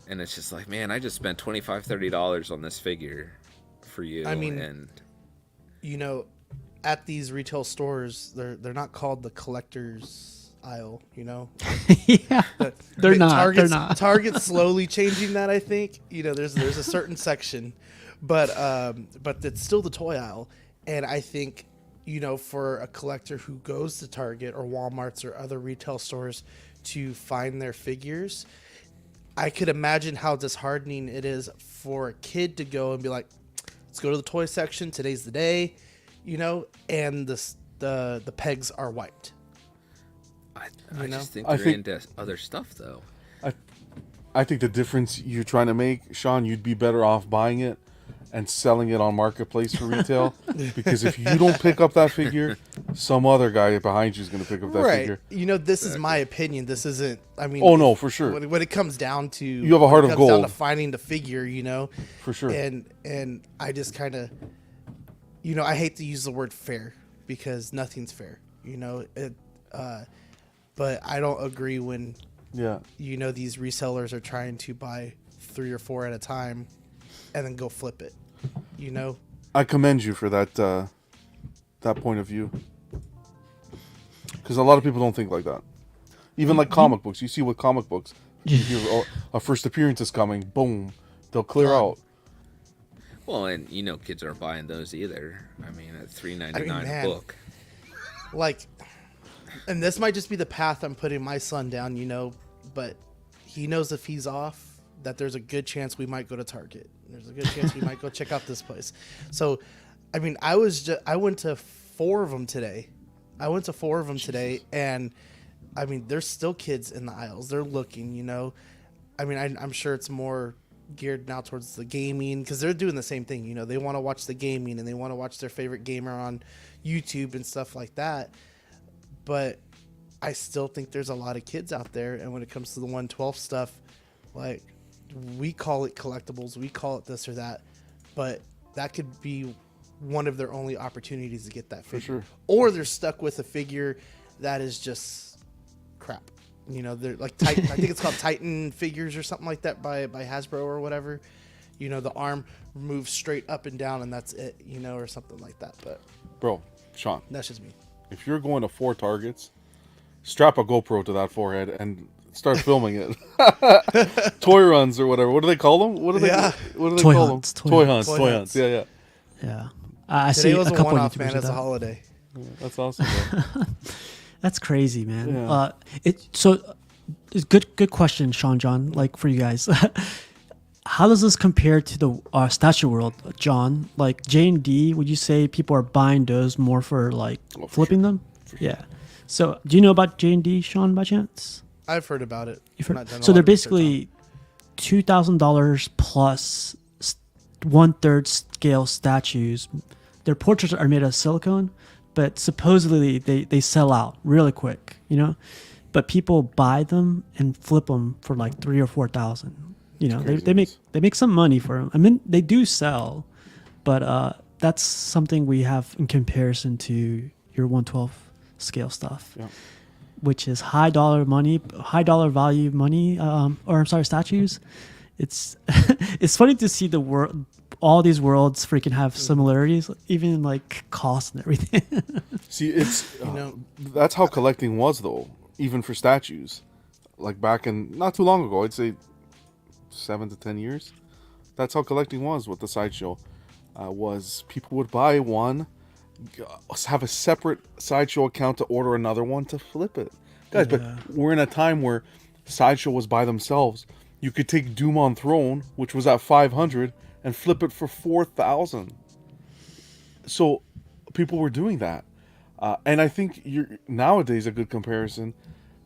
And it's just like, man, I just spent $25-$30 on this figure for you. I mean, and at these retail stores, they're not called the collector's aisle. Yeah, they're not. Target's slowly changing that. I think there's a certain section, but it's still the toy aisle. And I think for a collector who goes to Target or Walmart's or other retail stores to find their figures, I could imagine how disheartening it is for a kid to go and be like, let's go to the toy section, today's the day, and the pegs are wiped. I just think they're into other stuff, though. I think the difference you're trying to make, Sean, you'd be better off buying it and selling it on Marketplace for retail, because if you don't pick up that figure, some other guy behind you is going to pick up that figure. This is my opinion. This isn't. I mean, oh no, for sure. When it comes down to, you have a heart of gold. Down to finding the figure, for sure. And I just kind of, I hate to use the word fair, because nothing's fair. But I don't agree when these resellers are trying to buy 3 or 4 at a time and then go flip it. I commend you for that point of view, because a lot of people don't think like that. Even like comic books, you see with comic books, you hear, a first appearance is coming, boom, they'll clear out. Well, and kids aren't buying those either. I mean, at $3.99 a book. Like, and this might just be the path I'm putting my son down, but he knows if he's off, that there's a good chance we might go to Target. There's a good chance we might go check out this place. So, I mean, I went to 4 of them today. And I mean, there's still kids in the aisles. They're looking, I mean, I'm sure it's more geared now towards the gaming, because they're doing the same thing. They want to watch the gaming, and they want to watch their favorite gamer on YouTube and stuff like that. But I still think there's a lot of kids out there, and when it comes to the 112 stuff, like we call it collectibles, we call it this or that, but that could be one of their only opportunities to get that figure. sure. Or they're stuck with a figure that is just crap. You know, they're like Titan. I think it's called Titan figures or something like that by Hasbro or whatever. You know, the arm moves straight up and down and that's it, you know, or something like that. But Bro, Sean, that's just me. if you're going to 4 targets, strap a GoPro to that forehead and start filming it. Toy runs or whatever. What do they call them? What do they? Yeah. What do they Toy call hunts, them? toy Toy hunts. Yeah, yeah. Yeah. I see Today was a a couple one-off, YouTubers man. do It's a that. holiday. That's awesome. Bro. That's crazy, man. Yeah. It's good question, Sean John. Like for you guys, how does this compare to the statue world, John? Like J&D, would you say people are buying those more for like for flipping them? Yeah. So do you know about J&D, Sean, by chance? I've heard about it. You've heard- Not done a So lot they're of research on it. basically $2,000 plus 1/3 scale statues. Their portraits are made of silicone, but supposedly they sell out really quick, you know. But people buy them and flip them for like 3,000 or 4,000. You know, they craziness. make some money for them. I mean, they do sell, but that's something we have in comparison to your 112 scale stuff, Yeah. which is high dollar value money, or I'm sorry, statues. It's it's funny to see the world, all these worlds freaking have similarities, even in like cost and everything. See, it's You know- that's how collecting was though, even for statues. Like back in not too long ago, I'd say 7 to 10 years. That's how collecting was with the sideshow. Was people would buy one, have a separate sideshow account to order another one to flip it, guys. Yeah. But we're in a time where sideshow was by themselves. You could take Doom on Throne, which was at 500, and flip it for 4,000. So people were doing that, and I think nowadays a good comparison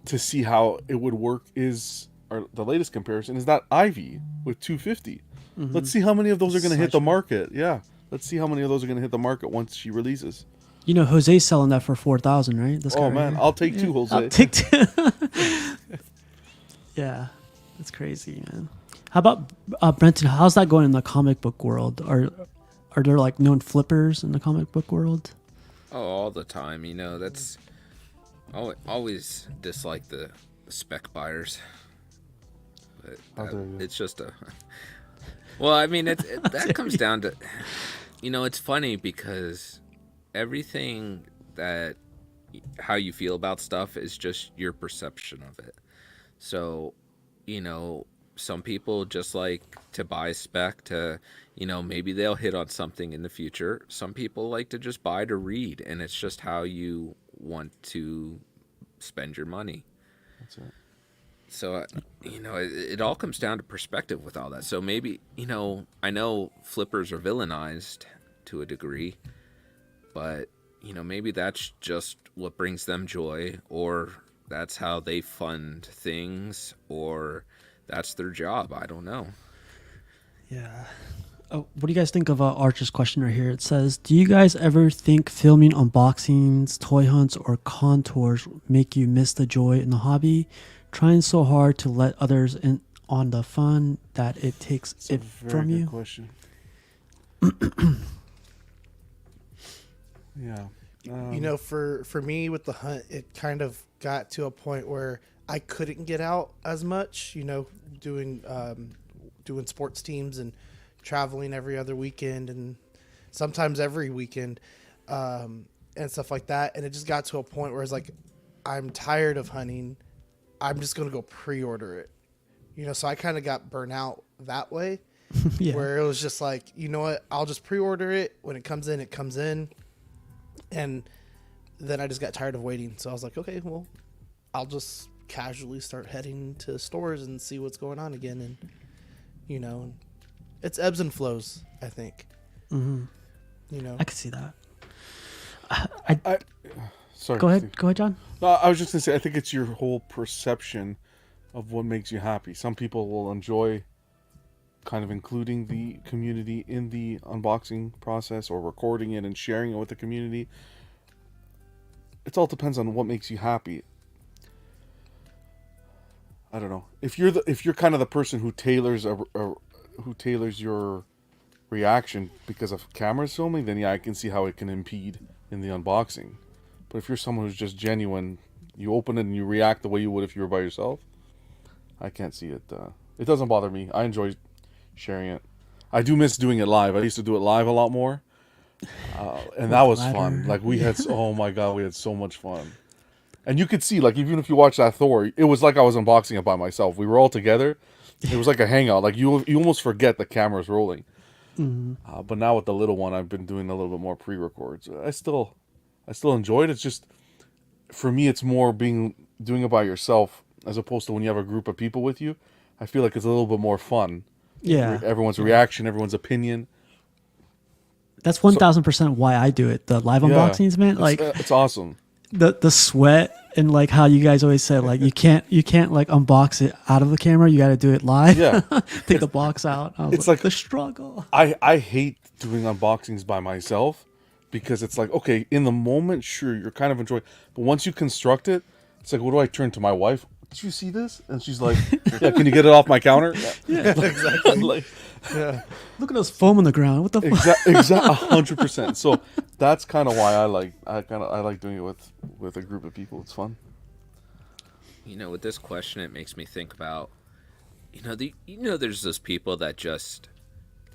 to see how it would work is, or the latest comparison is that Ivy with 250. Let's see how many of those are going to hit the market. Yeah, let's see how many of those are going to hit the market once she releases. You know, Jose's selling that for 4,000, right? This guy Oh right man, here. I'll take 2, Jose. I'll take two. Yeah, that's crazy, man. How about Brenton? How's that going in the comic book world? Are there like known flippers in the comic book world? Oh, all the time. You know, that's always dislike the spec buyers. But How dare you. it's just a. Well, I mean, that comes down to, you know, it's funny because everything how you feel about stuff is just your perception of it. So, you know, some people just like to buy spec to, you know, maybe they'll hit on something in the future. Some people like to just buy to read, and it's just how you want to spend your money. That's it. So, you know, it all comes down to perspective with all that. So maybe, you know, I know flippers are villainized to a degree, but, you know, maybe that's just what brings them joy, or that's how they fund things, or that's their job. I don't know. Yeah. Oh, what do you guys think of Archer's question right here? It says, do you guys ever think filming unboxings, toy hunts, or contours make you miss the joy in the hobby? Trying so hard to let others in on the fun that it takes It's it a very from good you? question. Yeah. You know, for me with the hunt, it kind of got to a point where I couldn't get out as much. You know, doing sports teams and traveling every other weekend and sometimes every weekend, and stuff like that. And it just got to a point where it's like, I'm tired of hunting. I'm just gonna go pre-order it. You know, so I kind of got burnt out that way. Yeah. Where it was just like, you know what, I'll just pre-order it. When it comes in, it comes in. And then I just got tired of waiting. So I was like, okay, well, I'll just casually start heading to stores and see what's going on again. And, you know, it's ebbs and flows, I think. Mm-hmm. You know, I could see that. Sorry. Go ahead. Steve. Go ahead, John. No, I was just gonna say, I think it's your whole perception of what makes you happy. Some people will enjoy kind of including the community in the unboxing process, or recording it and sharing it with the community. It all depends on what makes you happy. I don't know. If you're kind of the person who tailors who tailors your reaction because of cameras filming, then yeah, I can see how it can impede in the unboxing. But if you're someone who's just genuine, you open it and you react the way you would if you were by yourself, I can't see it. It doesn't bother me. I enjoy sharing it. I do miss doing it live. I used to do it live a lot more, and that was fun. Like we had, oh my god, we had so much fun. And you could see, like, even if you watch that Thor, it was like I was unboxing it by myself. We were all together. It was like a hangout. Like you almost forget the camera's rolling. But now with the little one, I've been doing a little bit more pre-records. I still enjoy it. It's just for me, it's more doing it by yourself as opposed to when you have a group of people with you. I feel like it's a little bit more fun. Yeah. Everyone's reaction, everyone's opinion. That's 1,000% why I do it. The live unboxings, man. Like it's awesome. the sweat and like how you guys always said, like you can't like unbox it out of the camera. You got to do it live. Yeah. Take the box out. It's like the struggle. I hate doing unboxings by myself because it's like, okay, in the moment, sure, you're kind of enjoying, but once you construct it, it's like, what do I turn to my wife? Did you see this? And she's like, yeah, can you get it off my counter? Yeah, exactly. Like, Yeah. look at those foam on the ground. What the fuck? exactly, 100%. So that's kind of why I like doing it with a group of people. It's fun. You know, with this question, it makes me think about, there's those people that just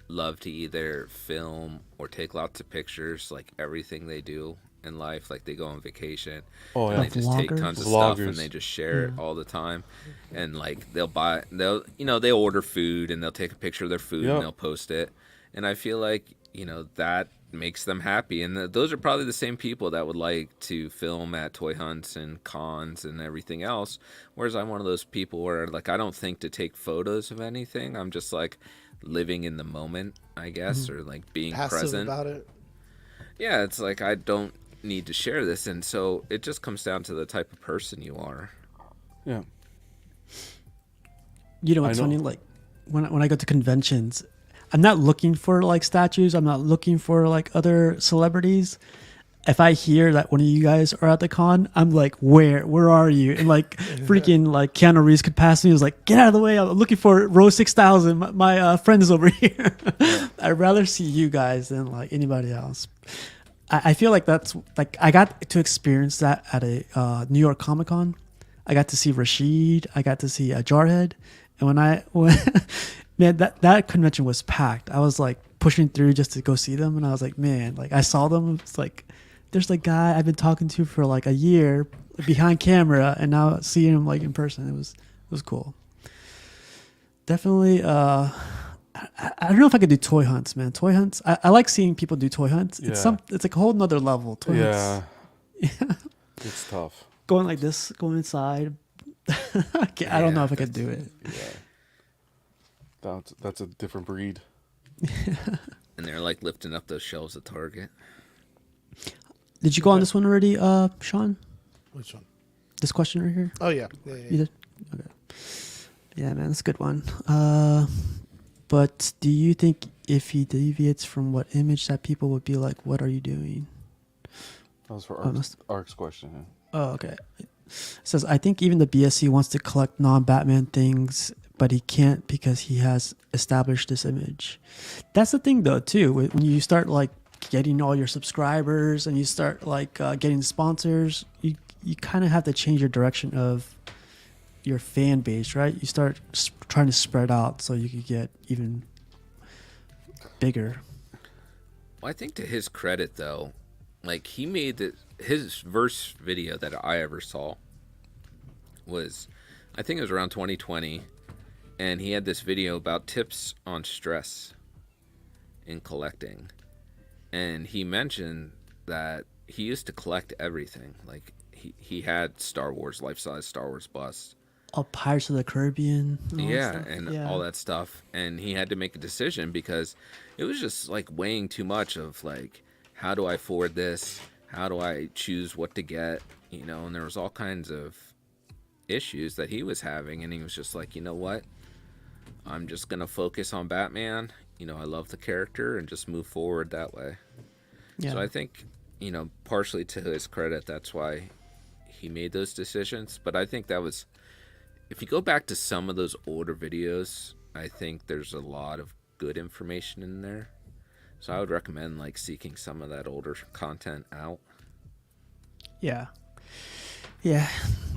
love to either film or take lots of pictures, like everything they do in life. Like they go on vacation, Oh and yeah, they just take Vloggers. tons of stuff and Vloggers. they just share it all the time. And like they'll order food and they'll take a picture of their food Yeah. and they'll post it. And I feel like that makes them happy. And those are probably the same people that would like to film at toy hunts and cons and everything else. Whereas I'm one of those people where like I don't think to take photos of anything. I'm just like living in the moment, I guess, or like being Passive present. about it. Yeah, it's like I don't need to share this, and so it just comes down to the type of person you are. Yeah. You know what's I know. funny? Like when I go to conventions, I'm not looking for like statues. I'm not looking for like other celebrities. If I hear that one of you guys are at the con, I'm like, where are you? And like freaking like Keanu Reeves could pass me. He was like, get out of the way. I'm looking for row 6,000. My friend is over here. I'd rather see you guys than like anybody else. I feel like that's like, I got to experience that at a New York Comic Con. I got to see Rashid. I got to see Jarhead. And man, that convention was packed. I was like pushing through just to go see them. And I was like, man, like I saw them. It's like, there's the guy I've been talking to for like a year behind camera, and now seeing him like in person, it was cool. Definitely. I don't know if I could do toy hunts, man. Toy hunts. I like seeing people do toy hunts. It's Yeah. it's like a whole nother level. Toy Yeah. hunts. It's tough. Going like this, going inside. I don't know if I could do it. Yeah. That's a different breed. And they're like lifting up those shelves at Target. Did you go on this one already, Sean? Which one? This question right here? Oh yeah. Yeah. You did? Okay. Yeah, man, that's a good one. But do you think if he deviates from what image that people would be like, what are you doing? That was for Oh, Ark's question. Yeah. Oh, okay. It says, I think even the BSC wants to collect non-Batman things, but he can't because he has established this image. That's the thing, though, too. When you start, like, getting all your subscribers and you start, like, getting sponsors, you kind of have to change your direction of your fan base, right? You start trying to spread out so you could get even bigger. Well, I think to his credit, though, like he made his verse video that I ever saw was, I think it was around 2020, and he had this video about tips on stress in collecting, and he mentioned that he used to collect everything. Like he had Star Wars, life-size Star Wars busts. Oh, Pirates of the Caribbean. And all that Yeah, stuff. and Yeah. all that stuff. And he had to make a decision because it was just like weighing too much of like, how do I afford this? How do I choose what to get? And there was all kinds of issues that he was having. And he was just like, you know what? I'm just going to focus on Batman. I love the character and just move forward that way. Yeah. So I think, partially to his credit, that's why he made those decisions. But I think that was if you go back to some of those older videos, I think there's a lot of good information in there. So I would recommend like seeking some of that older content out. Yeah. Yeah.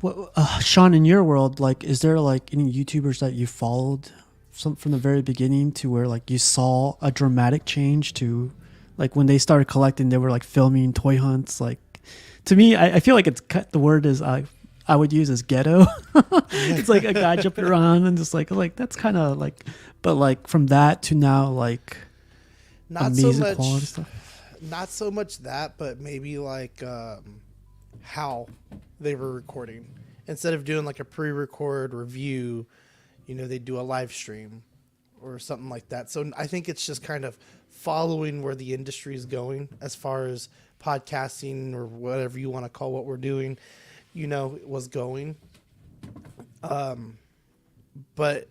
What, Sean, in your world, like, is there like any YouTubers that you followed from the very beginning to where like you saw a dramatic change to like when they started collecting, they were like filming toy hunts? Like, to me, I feel like it's the word is I would use as ghetto. It's like a guy jumping around and just like that's kind of like, but like from that to now, like Not so amazing much. quality stuff. Not so much that, but maybe like how they were recording. Instead of doing like a pre-record review, you know, they do a live stream or something like that. So I think it's just kind of following where the industry is going as far as podcasting or whatever you want to call what we're doing, you know, was going. But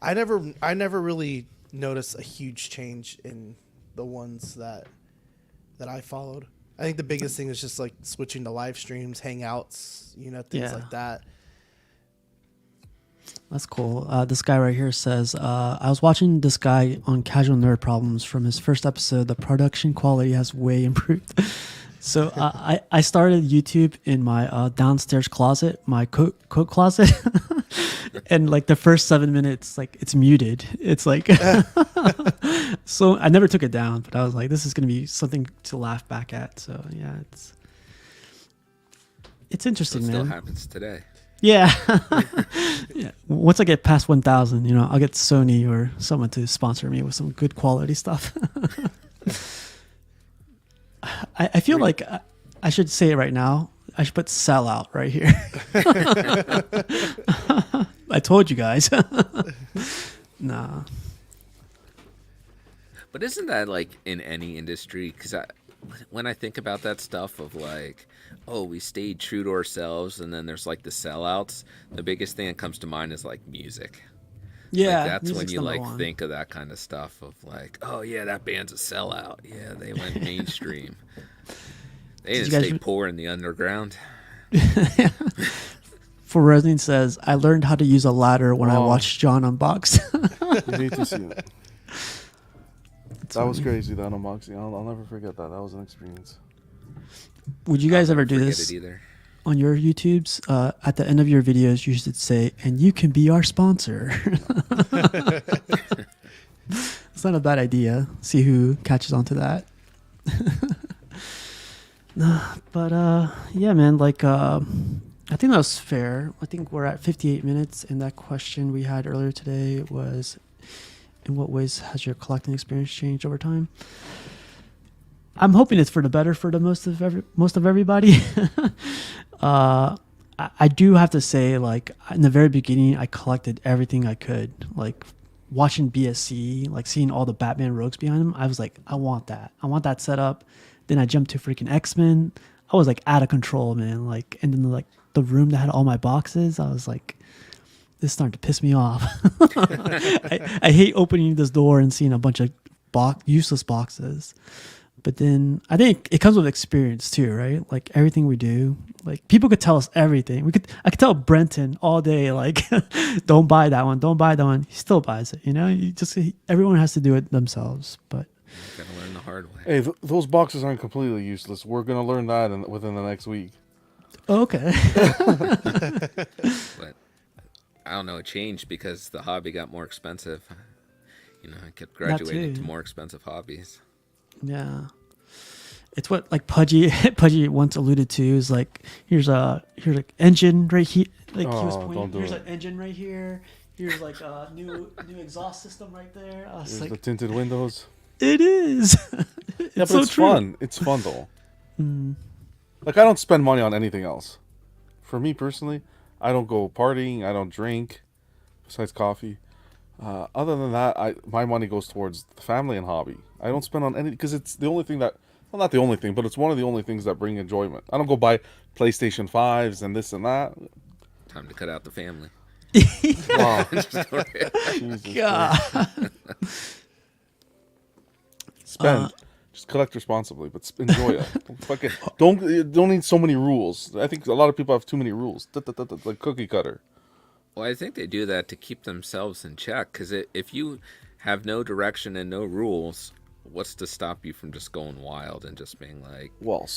I never really noticed a huge change in the ones that I followed. I think the biggest thing is just like switching to live streams, hangouts, you know, things like that. That's cool. This guy right here says, I was watching this guy on Casual Nerd Problems from his first episode. The production quality has way improved. So I started YouTube in my downstairs closet, my coat closet. And like the first 7 minutes, like it's muted. It's like, so I never took it down, but I was like, this is going to be something to laugh back at. So yeah, it's interesting, It man. still happens today. Yeah. Yeah. Once I get past 1,000, you know, I'll get Sony or someone to sponsor me with some good quality stuff. I feel like I should say it right now. I should put sellout right here. I told you guys. Nah. But isn't that like in any industry? Because when I think about that stuff of like, oh, we stayed true to ourselves, and then there's like the sellouts. The biggest thing that comes to mind is like music. Yeah. Like, that's when music's you number like one. think of that kind of stuff of like, oh yeah, that band's a sellout. Yeah, they went mainstream. They Did didn't you guys stay poor in the underground. For Resident says, I learned how to use a ladder when I Wow. watched John unbox. You need to see it. It's That was funny. crazy, that unboxing. I'll never forget that. That was an experience. Would you guys I'll ever never do forget this it either. on your YouTubes? At the end of your videos, you should say, and you can be our sponsor. It's not a bad idea. See who catches on to that. But yeah, man, like I think that was fair. I think we're at 58 minutes, and that question we had earlier today was, in what ways has your collecting experience changed over time? I'm hoping it's for the better for the most of everybody. I do have to say, like, in the very beginning, I collected everything I could. Like, watching BSC, like seeing all the Batman rogues behind him, I was like, I want that. I want that setup. Then I jumped to freaking X-Men. I was like out of control, man. Like, and then like the room that had all my boxes, I was like, this is starting to piss me off. I hate opening this door and seeing a bunch of useless boxes. But then I think it comes with experience too, right? Like everything we do, like people could tell us everything. I could tell Brenton all day, like, don't buy that one, don't buy that one. He still buys it, you know. Everyone has to do it themselves. But Gotta learn the hard way. Hey, those boxes aren't completely useless. We're gonna learn that within the next week. okay. But I don't know, it changed because the hobby got more expensive. You know, I kept graduating too. to more expensive hobbies. Yeah. It's what like Pudgy once alluded to is like here's an engine right here, like he was Oh, pointing, don't do here's it. an engine right here, here's like a new exhaust system right there. I was There's like, the tinted windows. it is. It's Yeah, but so it's true. fun. It's fun though. Like I don't spend money on anything else. For me personally, I don't go partying. I don't drink, besides coffee. Other than that, my money goes towards the family and hobby. I don't spend on any because it's the only thing that, well, not the only thing, but it's one of the only things that bring enjoyment. I don't go buy PlayStation 5s and this and that. Time to cut out the family. Wow. Jesus God. Christ. Just collect responsibly, but enjoy it. Don't need so many rules. I think a lot of people have too many rules. Like cookie cutter. Well, I think they do that to keep themselves in check. Because if you have no direction and no rules, what's to stop you from just going wild and just being like? Well,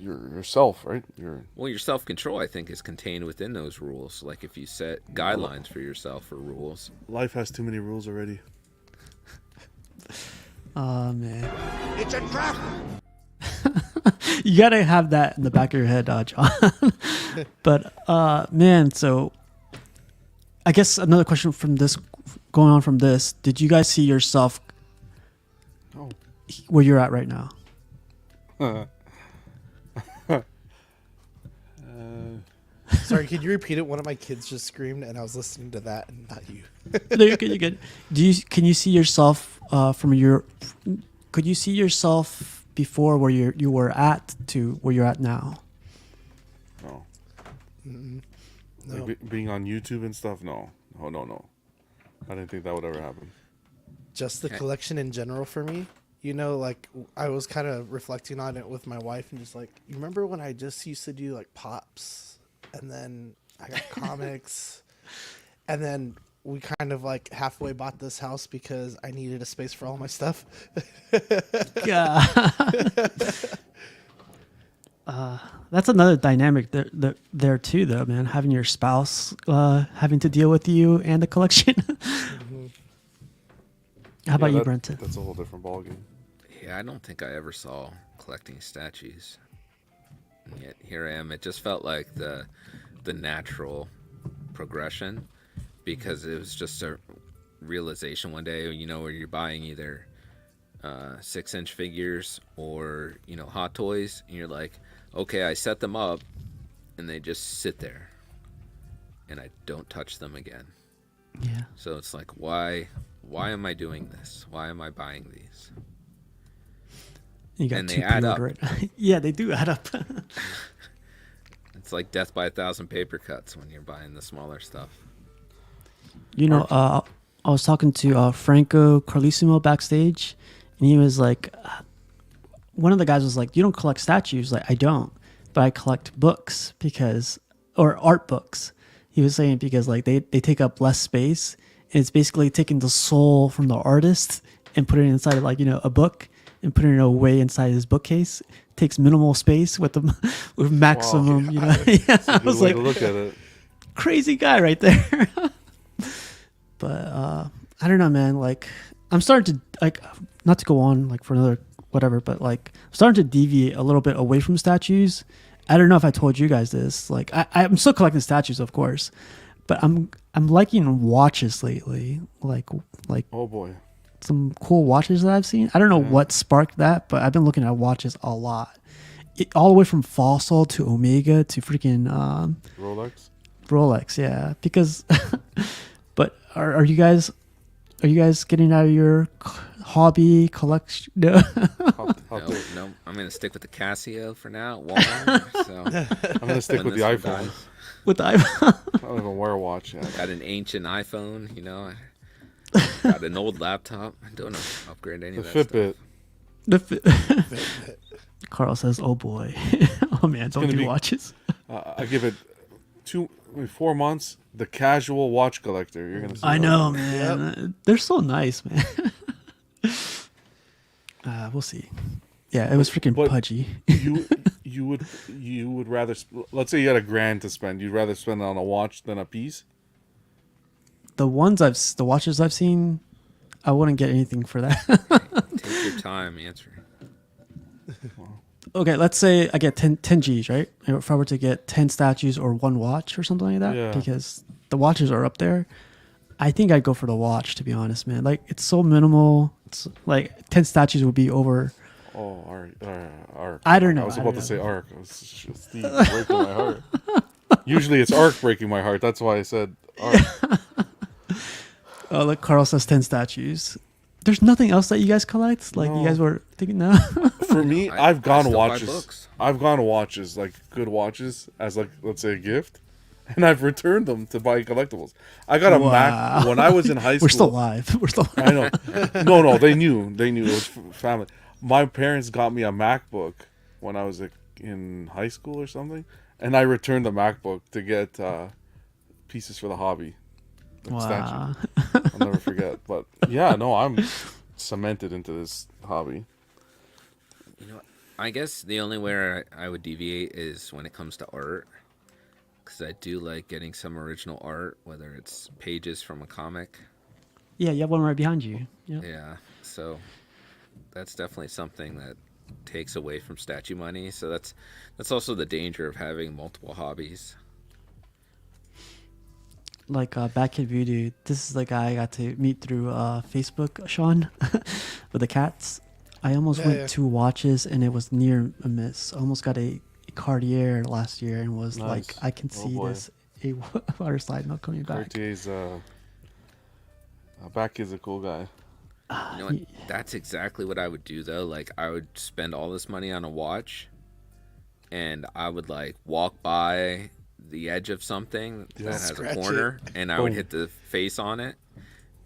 yourself, right? Your self-control, I think, is contained within those rules. Like if you set guidelines for yourself or rules. Life has too many rules already. Oh man, It's a trap! you gotta have that in the back of your head, John. But man, so I guess another question from this, going on from this, did you guys see yourself where you're at right now? Sorry, could you repeat it? One of my kids just screamed, and I was listening to that, and not you. No, you're good. You're good. Can you see yourself from your? Could you see yourself before where you were at to where you're at now? No. No. Like being on YouTube and stuff. No. I didn't think that would ever happen. Just the collection in general for me. You know, like I was kind of reflecting on it with my wife, and just like, you remember when I just used to do like pops, and then I got comics, and then we kind of like halfway bought this house because I needed a space for all my stuff. Yeah. That's another dynamic there too, though, man. Having your spouse having to deal with you and the collection. How about you, Brenton? That's a whole different ballgame. Yeah, I don't think I ever saw collecting statues. And yet here I am. It just felt like the natural progression, because it was just a realization one day, where you're buying either 6-inch figures or, Hot Toys, and you're like, okay, I set them up and they just sit there and I don't touch them again. Yeah. So it's like, why am I doing this? Why am I buying these? You got And two they add up. pre-ordered. Yeah, they do add up. It's like death by 1,000 paper cuts when you're buying the smaller stuff. I was talking to Franco Carlissimo backstage, and he was like, one of the guys was like, "You don't collect statues?" Like, I don't, but I collect books or art books. He was saying because like they take up less space, and it's basically taking the soul from the artist and putting it inside of like a book and putting it away inside his bookcase. Takes minimal space with maximum. Wow. Yeah, That's a I good was way like, to look at it. crazy guy right there. But I don't know, man. Like, I'm starting to like, not to go on like for another whatever, but like I'm starting to deviate a little bit away from statues. I don't know if I told you guys this. Like, I'm still collecting statues, of course, but I'm liking watches lately. Like Oh boy. some cool watches that I've seen. I don't know what sparked that, but I've been looking at watches a lot. All the way from Fossil to Omega to freaking Rolex, yeah. Because, but are you guys getting out of your hobby collection? No. No, I'm gonna stick with the Casio for now. Walmart, so I'm gonna stick with the When this iPhone. dies. With the iPhone. I don't even wear a watch. Yeah. Got an ancient iPhone, I got an old laptop. I don't upgrade any The of that Fitbit. The Carl says, "Oh boy, oh man, don't gonna do be- watches." I give it 4 months. The casual watch collector. You're gonna see. I that. know, man. They're so nice, man. We'll see. Yeah, it was freaking But- pudgy. You would rather let's say you had $1,000 to spend. You'd rather spend it on a watch than a piece. The watches I've seen, I wouldn't get anything for that. Take your time answering. Okay, let's say I get 10 Gs, right? If I were to get 10 statues or one watch or something like that, Yeah. because the watches are up there, I think I'd go for the watch, to be honest, man. Like, it's so minimal. It's like 10 statues would be over. Oh, Arc. I don't know. I was I about don't to say know. Arc. It was just Steve breaking my heart. Usually it's Arc breaking my heart. That's why I said Arc. Oh, like Carl says 10 statues. There's nothing else that you guys collect? Like, you No. guys were thinking, no? For me, I I've gone still buy watches. books. I've gone watches, like good watches, as like let's say a gift, and I've returned them to buy collectibles. I got a Mac when I was in high school. We're still alive. We're still. I know. No, they knew. They knew it was family. My parents got me a MacBook when I was like, in high school or something, and I returned the MacBook to get pieces for the hobby. Like Wow. statue. I'll never forget. But yeah, no, I'm cemented into this hobby. You know, I guess the only way I would deviate is when it comes to art, because I do like getting some original art, whether it's pages from a comic. Yeah, you have one right behind you. Yeah. Yeah, so that's definitely something that takes away from statue money. So that's also the danger of having multiple hobbies. Like Bad Kid Voodoo, this is the guy I got to meet through Facebook, Sean, with the cats. I almost went 2 watches and it was near a miss. I almost got a Cartier last year and was like, I can see this a water slide not coming back. Cartier's back is a cool guy. You know what? That's exactly what I would do though. Like I would spend all this money on a watch, and I would like walk by the edge of something that has a corner, and I would hit the face on it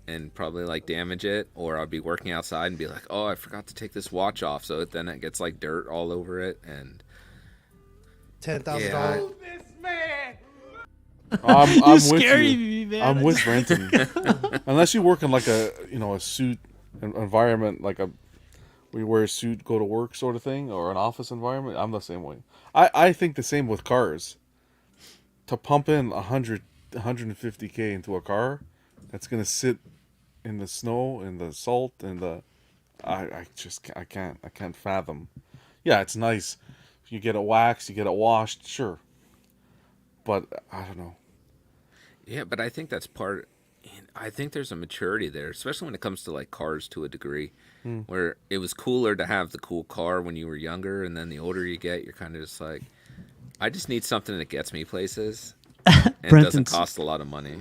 and probably like damage it, or I'd be working outside and be like, oh, I forgot to take this watch off, so then it gets like dirt all over it, and $10,000. I'm You with scary you. me, man. I'm with Renton. Unless you work in like a suit environment, like where you wear a suit, go to work sort of thing, or an office environment, I'm the same way. I think the same with cars. To pump in 150K into a car that's gonna sit in the snow and the salt and I can't fathom. Yeah, it's nice. You get it waxed, you get it washed, sure. But I don't know. yeah, but I think that's part. I think there's a maturity there, especially when it comes to like cars to a degree, where it was cooler to have the cool car when you were younger, and then the older you get, you're kind of just like, I just need something that gets me places and doesn't cost a lot of money.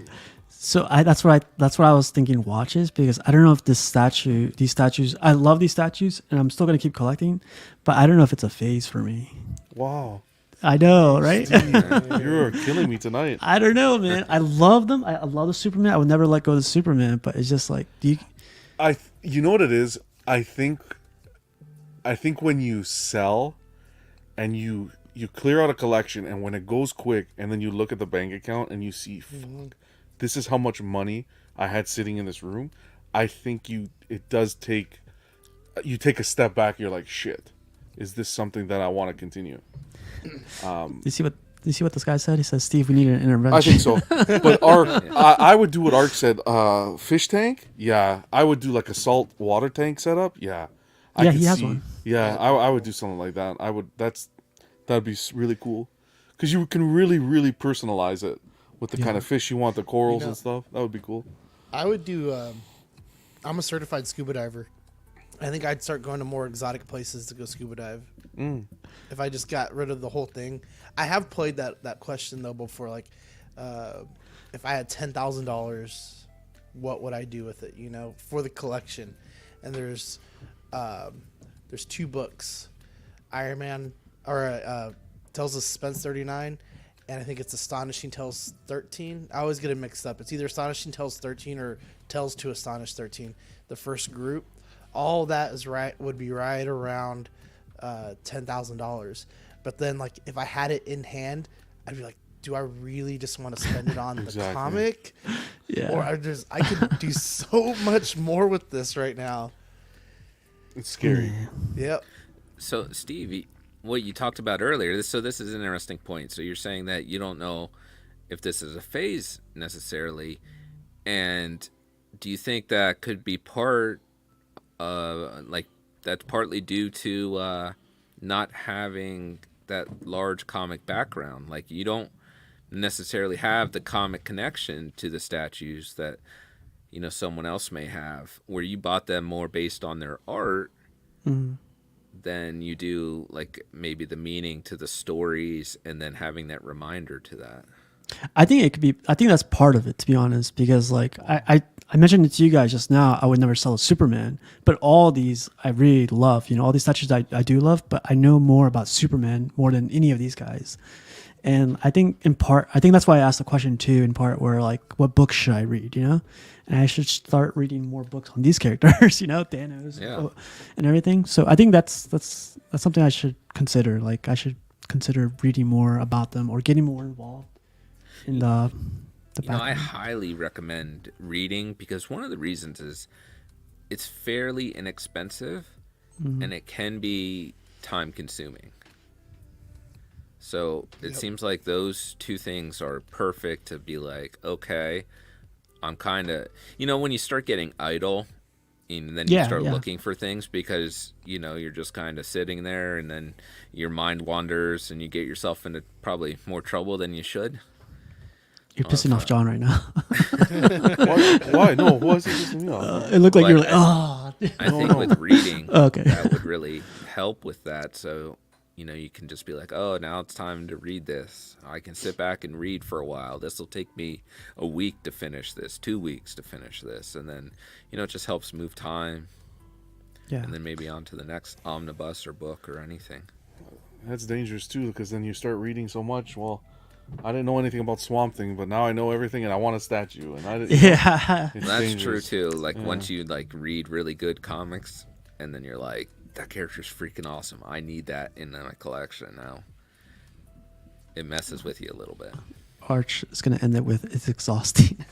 So that's what I was thinking watches, because I don't know if these statues, I love these statues and I'm still going to keep collecting, but I don't know if it's a phase for me. Wow. I know, right? You're killing me tonight. I don't know, man. I love them. I love the Superman. I would never let go of the Superman, but it's just like, You know what it is? I think when you sell and you clear out a collection, and when it goes quick, and then you look at the bank account and you see, fuck, this is how much money I had sitting in this room. I think you take a step back. You're like, shit, is this something that I want to continue? you see what this guy said? He says, Steve, we need an intervention. I think so. But I would do what Ark said. Fish tank? Yeah. I would do like a salt water tank setup. Yeah. Yeah, he has one. Yeah, I would do something like that. That'd be really cool. Because you can really, really personalize it with the kind of fish you want, the corals and stuff. That would be cool. I would do. I'm a certified scuba diver. I think I'd start going to more exotic places to go scuba dive. If I just got rid of the whole thing. I have played that question though before. Like, if I had $10,000, what would I do with it? For the collection. And there's 2 books, Iron Man or Tales of Suspense 39. And I think it's Astonishing Tales 13. I always get it mixed up. It's either Astonishing Tales 13 or Tales to Astonish 13. The first group, all that would be right around $10,000. But then, like, if I had it in hand, I'd be like, do I really just want to spend it on the comic? Yeah. Or I could do so much more with this right now. It's scary. Yep. So, Steve, what you talked about earlier, this is an interesting point. So you're saying that you don't know if this is a phase necessarily, and do you think that could be that's partly due to not having that large comic background? Like, you don't necessarily have the comic connection to the statues that someone else may have, where you bought them more based on their art. Than you do like maybe the meaning to the stories, and then having that reminder to that. I think that's part of it, to be honest, because like I mentioned it to you guys just now, I would never sell a Superman, but all these I really love, all these statues I do love, but I know more about Superman more than any of these guys. And I think that's why I asked the question too, in part, where like, what books should I read, you know? And I should start reading more books on these characters, you know, Thanos, and everything. So I think that's something I should consider. Like, I should consider reading more about them or getting more involved in the You know, I background. highly recommend reading because one of the reasons is it's fairly inexpensive and it can be time consuming. So it seems like those two things are perfect to be like, okay, I'm kind of, you know, when you start getting idle and then you start looking for things because, you know, you're just kind of sitting there and then your mind wanders and you get yourself into probably more trouble than you should. You're pissing off John right now. Why? No, why is he pissing me off? It looked like But you're like, oh. I think with reading, Okay. that would really help with that. So, you know, you can just be like, oh, now it's time to read this. I can sit back and read for a while. This will take me a week to finish this, 2 weeks to finish this. And then, you know, it just helps move time. Yeah. And then maybe on to the next omnibus or book or anything. That's dangerous too, because then you start reading so much. Well, I didn't know anything about Swamp Thing, but now I know everything, and I want a statue. And I didn't. Yeah. It's That's dangerous. true too. Like once you like read really good comics, and then you're like, that character's freaking awesome. I need that in my collection now. It messes with you a little bit. Arch is going to end it with, it's exhausting.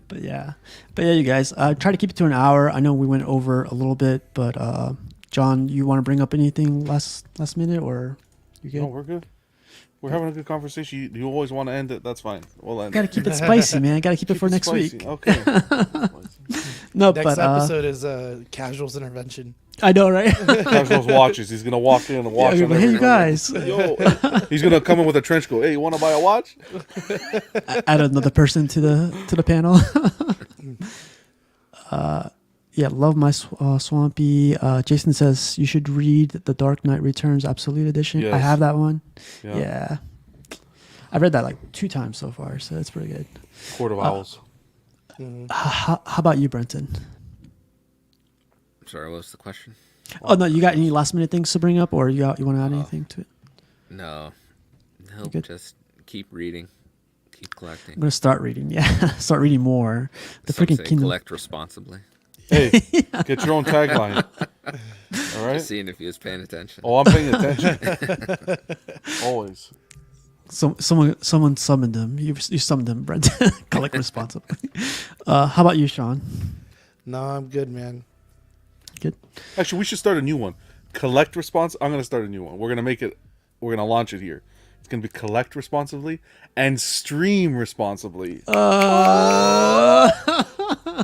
But yeah, you guys, try to keep it to an hour. I know we went over a little bit, but John, you want to bring up anything last minute, or you good? No, we're good. We're having a good conversation. You always want to end it. That's fine. We'll end. Gotta keep it spicy, man. Gotta keep it for it next spicy. week. Okay. No, Next but episode is Casuals Intervention. I know, right? Casuals watches. He's gonna walk in and watch. Yeah, on but hey, you everything. guys. Yo, he's gonna come in with a trench coat. Hey, you want to buy a watch? Add another person to the panel. Yeah, love my Swampy. Jason says you should read The Dark Knight Returns Absolute Edition. I Yes. have that one. Yeah. Yeah. I've read that like 2 times so far, so it's pretty good. Court of Owls. How about you, Brenton? Sorry, what was the question? Oh no, you got any last minute things to bring up, or you want to add anything to it? No, good? just keep reading, keep collecting. I'm gonna start reading. Yeah, start reading more. The Some freaking say Kingdom. collect responsibly. Hey, get your own tagline. All right. Just seeing if he was paying attention. Oh, I'm paying attention. Always. Someone summoned him. You summoned him, Brenton. Collect responsibly. How about you, Sean? No, I'm good, man. Good. Actually, we should start a new one. Collect response. I'm gonna start a new one. We're gonna launch it here. It's gonna be collect responsibly and stream responsibly.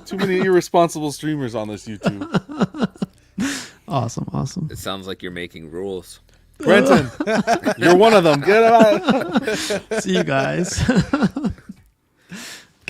Too many irresponsible streamers on this YouTube. Awesome. It sounds like you're making rules. Brenton, you're one of them. Get out. See you guys.